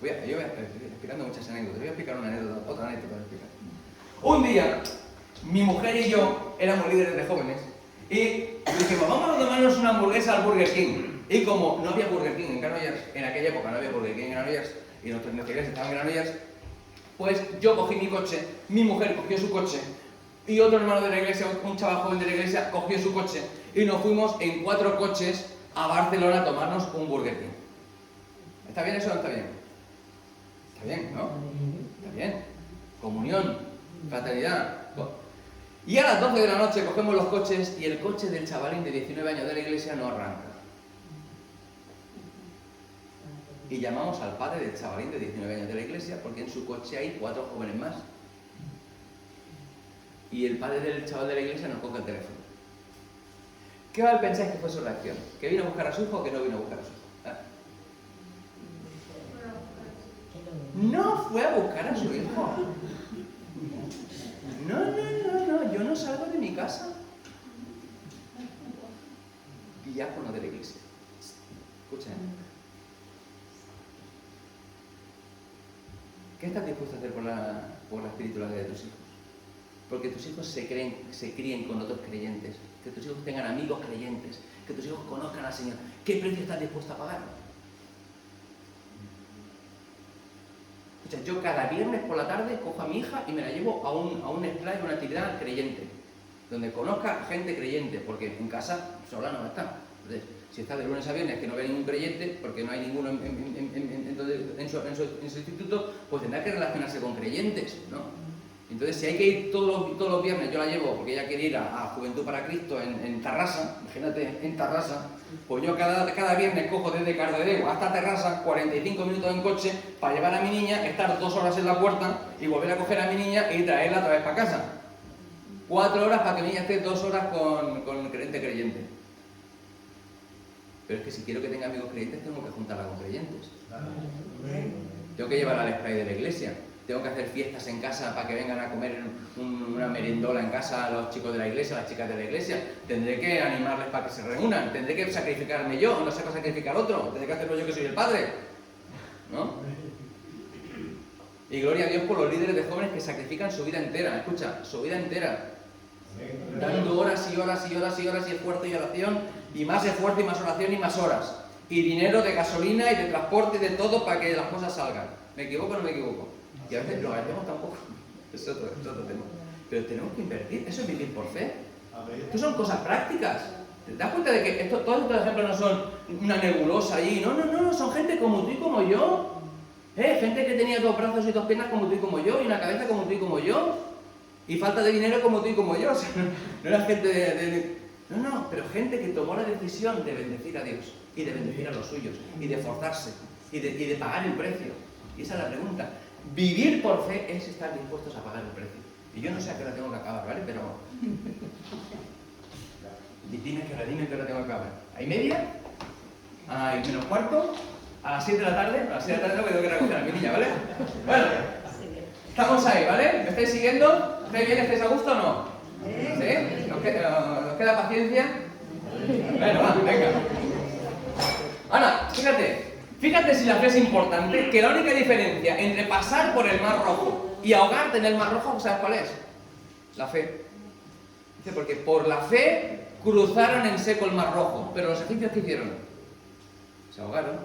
Yo voy explicando muchas anécdotas. Voy a explicar una anécdota, otra anécdota. Un día, mi mujer y yo éramos líderes de jóvenes y dijimos, vamos a tomarnos una hamburguesa al Burger King. Y como no había Burger King en Granollers, en aquella época no había Burger King en Granollers y nuestros iglesia estaban en Granollers, pues yo cogí mi coche, mi mujer cogió su coche Y otro hermano de la iglesia, un chaval joven de la iglesia, cogió su coche y nos fuimos en 4 coches a Barcelona a tomarnos un Burger King. ¿Está bien eso o no está bien? Está bien, ¿no? Está bien. Comunión, fraternidad. Y a las 12 de la noche cogemos los coches y el coche del chavalín de 19 años de la iglesia no arranca. Y llamamos al padre del chavalín de 19 años de la iglesia porque en su coche hay 4 jóvenes más. Y el padre del chaval de la iglesia nos coge el teléfono. ¿Qué pensáis que fue su reacción? ¿Que vino a buscar a su hijo o que no vino a buscar a su hijo? No fue a buscar a su hijo. No, yo no salgo de mi casa. Diácono de la iglesia. Escuchen. ¿Qué estás dispuesto a hacer por la espiritualidad de tus hijos? Porque tus hijos se críen con otros creyentes, que tus hijos tengan amigos creyentes, que tus hijos conozcan al Señor. ¿Qué precio estás dispuesto a pagar? Escucha, yo cada viernes por la tarde cojo a mi hija y me la llevo a un splay, una actividad creyente, donde conozca gente creyente, porque en casa sola no está. Entonces, si está de lunes a viernes que no ve ningún creyente, porque no hay ninguno en su instituto, pues tendrá que relacionarse con creyentes, ¿no? Entonces, si hay que ir todos los viernes, yo la llevo, porque ella quiere ir a Juventud para Cristo en Tarrasa, imagínate, en Tarrasa, pues yo cada viernes cojo desde Cardedeu hasta Tarrasa 45 minutos en coche para llevar a mi niña, estar 2 horas en la puerta y volver a coger a mi niña y traerla otra vez para casa. 4 horas para que mi niña esté 2 horas con creyente. Pero es que si quiero que tenga amigos creyentes, tengo que juntarla con creyentes. Tengo que llevarla al spray de la iglesia. Tengo que hacer fiestas en casa para que vengan a comer una meriendola en casa a los chicos de la iglesia, a las chicas de la iglesia. Tendré que animarles para que se reúnan. Tendré que sacrificarme yo, no sé para sacrificar otro. Tendré que hacerlo yo que soy el padre. ¿No? Y gloria a Dios por los líderes de jóvenes que sacrifican su vida entera. Escucha, su vida entera. Dando horas y horas y horas y horas y esfuerzo y oración, y más esfuerzo y más oración y más horas. Y dinero de gasolina y de transporte y de todo para que las cosas salgan. ¿Me equivoco o no me equivoco? Y a veces lo hacemos tampoco. Es otro tema. Pero tenemos que invertir. Eso es vivir por fe. Esto son cosas prácticas. ¿Te das cuenta de que todos estos ejemplos no son una nebulosa ahí? No, son gente como tú y como yo. Gente que tenía 2 brazos y 2 piernas como tú y como yo, y una cabeza como tú y como yo. Y falta de dinero como tú y como yo. O sea, no era gente pero gente que tomó la decisión de bendecir a Dios y de bendecir a los suyos y de esforzarse y de pagar el precio. Y esa es la pregunta. Vivir por fe es estar dispuestos a pagar el precio. Y yo no sé a qué hora tengo que acabar, ¿vale? Pero dime qué hora tengo que acabar. ¿A y media? ¿A y menos cuarto? ¿A las 7 de la tarde? A las 7 de la tarde no, que tengo que recoger a mi niña, ¿vale? Bueno, estamos ahí, ¿vale? ¿Me estáis siguiendo? ¿Estáis bien? ¿Estáis a gusto o no? ¿Sí? ¿Nos queda paciencia? Bueno, va, venga. Ahora, fíjate si la fe es importante, que la única diferencia entre pasar por el Mar Rojo y ahogarte en el Mar Rojo, ¿sabes cuál es? La fe. Dice, porque por la fe cruzaron en seco el Mar Rojo, pero los egipcios ¿qué hicieron? Se ahogaron.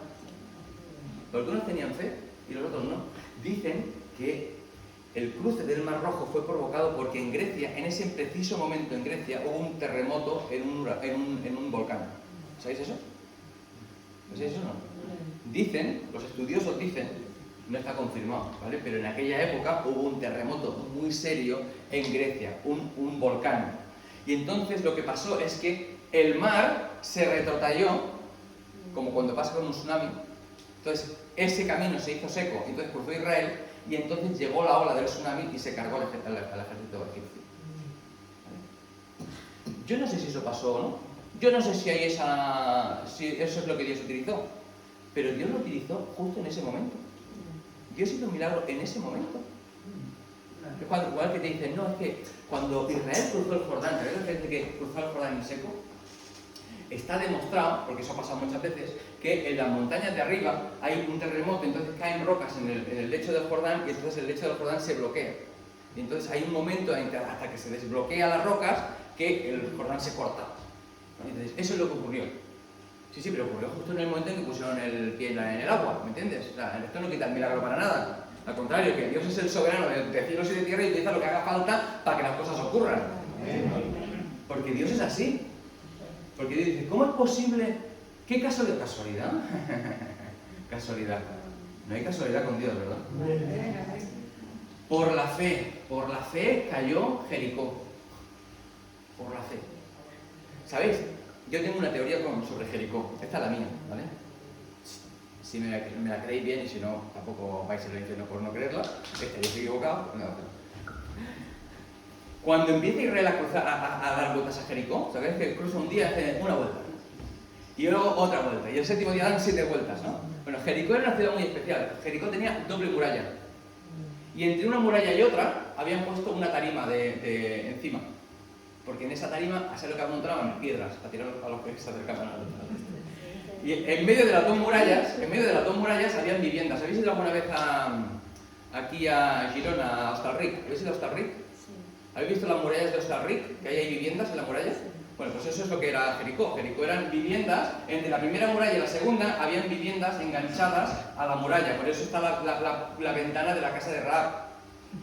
Porque unos tenían fe y los otros no. Dicen que el cruce del Mar Rojo fue provocado porque en Grecia, en ese preciso momento en Grecia, hubo un terremoto en un volcán. ¿Sabéis eso? ¿Sabéis eso o no? Dicen, los estudiosos dicen, no está confirmado, ¿vale? Pero en aquella época hubo un terremoto muy serio en Grecia, un volcán. Y entonces lo que pasó es que el mar se retrotalló, como cuando pasa con un tsunami. Entonces ese camino se hizo seco, entonces cruzó Israel, y entonces llegó la ola del tsunami y se cargó al ejército egipcio. ¿Vale? Yo no sé si eso pasó o no. Yo no sé si eso es lo que Dios utilizó. Pero Dios lo utilizó justo en ese momento. Dios hizo un milagro en ese momento. Es cuando, igual que te dicen, no, es que cuando Israel cruzó el Jordán, ¿sabes la gente que cruzó el Jordán en seco? Está demostrado, porque eso ha pasado muchas veces, que en las montañas de arriba hay un terremoto, entonces caen rocas en el lecho del Jordán y entonces el lecho del Jordán se bloquea. Y entonces hay un momento hasta que se desbloquea las rocas que el Jordán se corta. Entonces, eso es lo que ocurrió. Sí, pero ocurrió justo en el momento en que pusieron el pie en el agua, ¿me entiendes? O sea, esto no quita el milagro para nada. Al contrario, que Dios es el soberano de cielos y de tierra y utiliza lo que haga falta para que las cosas ocurran. Porque Dios es así. Porque Dios dice, ¿cómo es posible? ¿Qué casualidad? ¿Casualidad? Casualidad. No hay casualidad con Dios, ¿verdad? Por la fe cayó Jericó. Por la fe. ¿Sabéis? Yo tengo una teoría sobre Jericó. Esta es la mía, ¿vale? Si me la creéis bien y si no, tampoco vais al infierno por no creerla. Estaréis equivocado. No. Cuando empieza Israel a dar vueltas a Jericó, ¿sabéis? Que cruza un día, hace una vuelta. Y luego otra vuelta. Y el séptimo día dan 7 vueltas, ¿no? Bueno, Jericó era una ciudad muy especial. Jericó tenía doble muralla. Y entre una muralla y otra habían puesto una tarima de encima. Porque en esa tarima, a ser lo que amontonaban piedras, a tirar a los que se acercaban a la Y en medio de las dos murallas habían viviendas. ¿Habéis ido alguna vez aquí a Girona, a Hostalric? ¿Habéis ido a Hostalric? Sí. ¿Habéis visto las murallas de Hostalric? ¿Que ahí hay viviendas en la muralla? Sí. Bueno, pues eso es lo que era Jericó. Jericó eran viviendas, entre la primera muralla y la segunda habían viviendas enganchadas a la muralla. Por eso está la ventana de la casa de Rahab.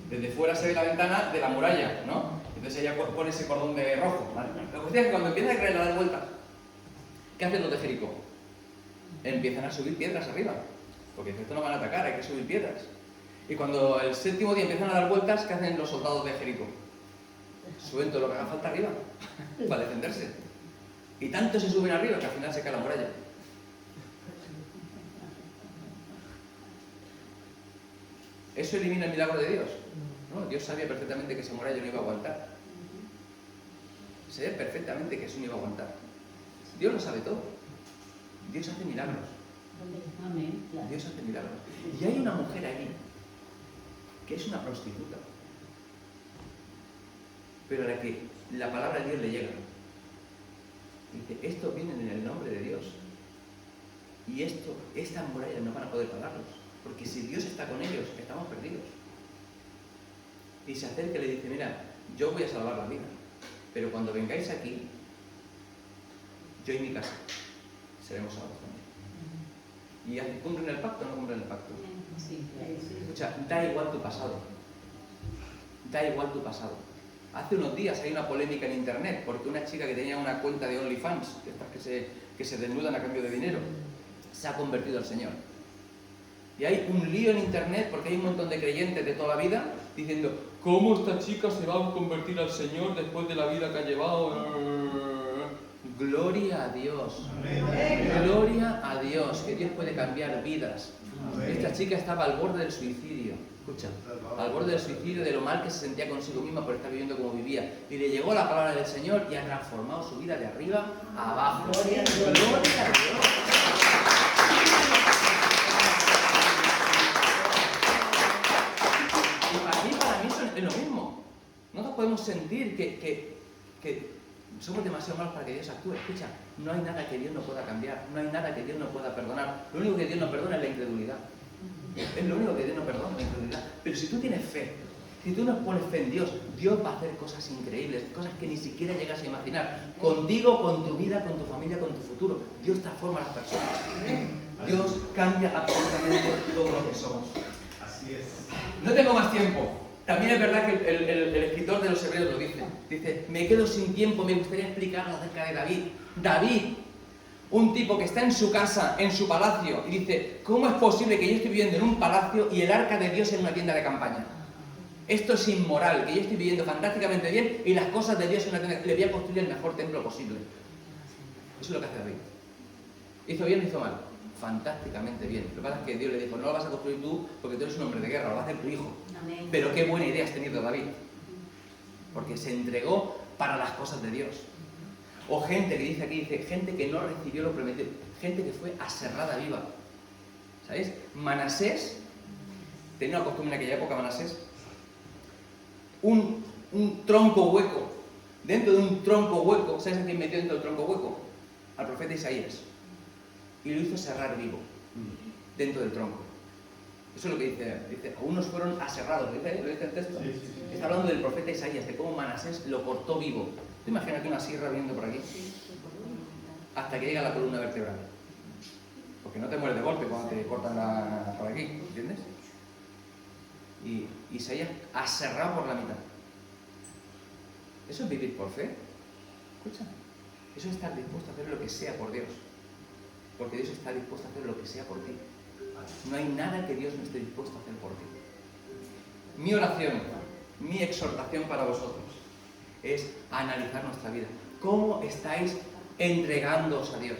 Desde fuera se ve la ventana de la muralla, ¿no? Entonces ella pone ese cordón de rojo, ¿vale? La cuestión es que cuando empieza Israel a dar vueltas, ¿qué hacen los de Jericó? Empiezan a subir piedras arriba, porque esto no van a atacar, hay que subir piedras. Y cuando el séptimo día empiezan a dar vueltas, ¿qué hacen los soldados de Jericó? Suben todo lo que haga falta arriba, para defenderse. Y tanto se suben arriba que al final se cae la muralla. ¿Eso elimina el milagro de Dios? No, Dios sabía perfectamente que esa muralla no iba a aguantar. Sabía perfectamente que eso no iba a aguantar. Dios lo sabe todo. Dios hace milagros. Dios hace milagros. Y hay una mujer ahí que es una prostituta, pero a la que la palabra de Dios le llega. Dice, estos vienen en el nombre de Dios. Y estas murallas no van a poder pararlos. Porque si Dios está con ellos, estamos perdidos. Y se acerca y le dice, mira, yo voy a salvar la vida. Pero cuando vengáis aquí, yo y mi casa seremos salvos también. ¿Y cumplen el pacto o no cumplen el pacto? Sí. Escucha, da igual tu pasado. Da igual tu pasado. Hace unos días hay una polémica en internet porque una chica que tenía una cuenta de OnlyFans, estas que se desnudan a cambio de dinero, se ha convertido al Señor. Y hay un lío en internet porque hay un montón de creyentes de toda la vida diciendo, ¿cómo esta chica se va a convertir al Señor después de la vida que ha llevado? Gloria a Dios. Gloria a Dios, que Dios puede cambiar vidas. Esta chica estaba al borde del suicidio. Escucha, al borde del suicidio, de lo mal que se sentía consigo misma por estar viviendo como vivía. Y le llegó la palabra del Señor y ha transformado su vida de arriba a abajo. Gloria a Dios. Gloria a Dios. Y para mí es lo mismo. Nosotros podemos sentir que somos demasiado malos para que Dios actúe. Escucha, no hay nada que Dios no pueda cambiar, no hay nada que Dios no pueda perdonar. Lo único que Dios no perdona es la incredulidad. Es lo único que Dios no perdona, la incredulidad. Pero si tú tienes fe, si tú nos pones fe en Dios, Dios va a hacer cosas increíbles, cosas que ni siquiera llegas a imaginar. Contigo, con tu vida, con tu familia, con tu futuro. Dios transforma a las personas. Dios cambia absolutamente todo lo que somos. Así es. No tengo más tiempo. También es verdad que el escritor de los Hebreos lo dice. Dice, me quedo sin tiempo, me gustaría explicarlo acerca de David. David, un tipo que está en su casa, en su palacio, y dice, ¿cómo es posible que yo esté viviendo en un palacio y el arca de Dios en una tienda de campaña? Esto es inmoral, que yo estoy viviendo fantásticamente bien y las cosas de Dios en una tienda. Le voy a construir el mejor templo posible. Eso es lo que hace David. ¿Hizo bien o hizo mal? Fantásticamente bien. Lo que pasa es que Dios le dijo, no lo vas a construir tú porque tú eres un hombre de guerra, lo va a hacer tu hijo. Amén. Pero qué buena idea has tenido, David. Porque se entregó para las cosas de Dios. O gente que dice aquí, dice, gente que no recibió lo prometido, gente que fue aserrada viva. ¿Sabéis? Manasés, tenía una costumbre en aquella época, Manasés, un tronco hueco. Dentro de un tronco hueco, ¿sabes a quién metió dentro del tronco hueco? Al profeta Isaías. Y lo hizo serrar vivo, dentro del tronco. Eso es lo que dice, algunos fueron aserrados, ¿lo dice el texto? Sí, sí, sí. Está hablando del profeta Isaías, de cómo Manasés lo cortó vivo. Tú imagínate una sierra viniendo por aquí, hasta que llega a la columna vertebral. Porque no te mueres de golpe cuando te cortan por aquí, ¿entiendes? y se haya aserrado por la mitad. Eso es vivir por fe. Escucha, eso es estar dispuesto a hacer lo que sea por Dios. Porque Dios está dispuesto a hacer lo que sea por ti. No hay nada que Dios no esté dispuesto a hacer por ti. Mi oración, mi exhortación para vosotros es analizar nuestra vida. ¿Cómo estáis entregándoos a Dios?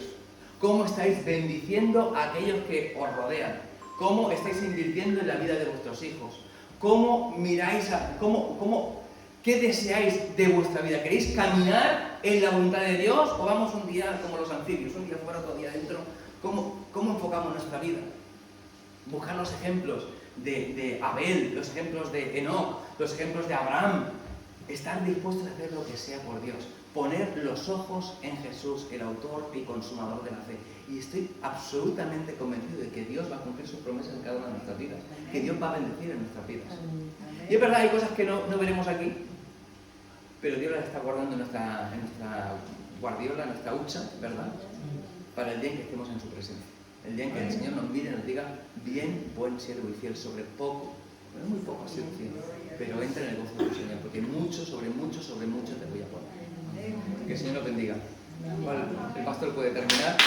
¿Cómo estáis bendiciendo a aquellos que os rodean? ¿Cómo estáis invirtiendo en la vida de vuestros hijos? ¿Cómo miráis qué deseáis de vuestra vida? ¿Queréis caminar en la voluntad de Dios o vamos un día como los anfibios, un día fuera, otro día dentro? ¿Cómo enfocamos nuestra vida? Buscar los ejemplos de Abel, los ejemplos de Enoc, los ejemplos de Abraham. Estar dispuestos a hacer lo que sea por Dios. Poner los ojos en Jesús, el autor y consumador de la fe. Y estoy absolutamente convencido de que Dios va a cumplir sus promesas en cada una de nuestras vidas. Que Dios va a bendecir en nuestras vidas. Y es verdad, hay cosas que no veremos aquí, pero Dios las está guardando en nuestra guardiola, en nuestra hucha, ¿verdad? Para el día en que estemos en su presencia. El día en que el Señor nos mire y nos diga: bien, buen siervo y fiel, sobre poco, bueno, muy poco has sido fiel, pero entra en el gozo del Señor, porque mucho, sobre mucho te voy a poner. Que el Señor nos bendiga. El pastor puede terminar.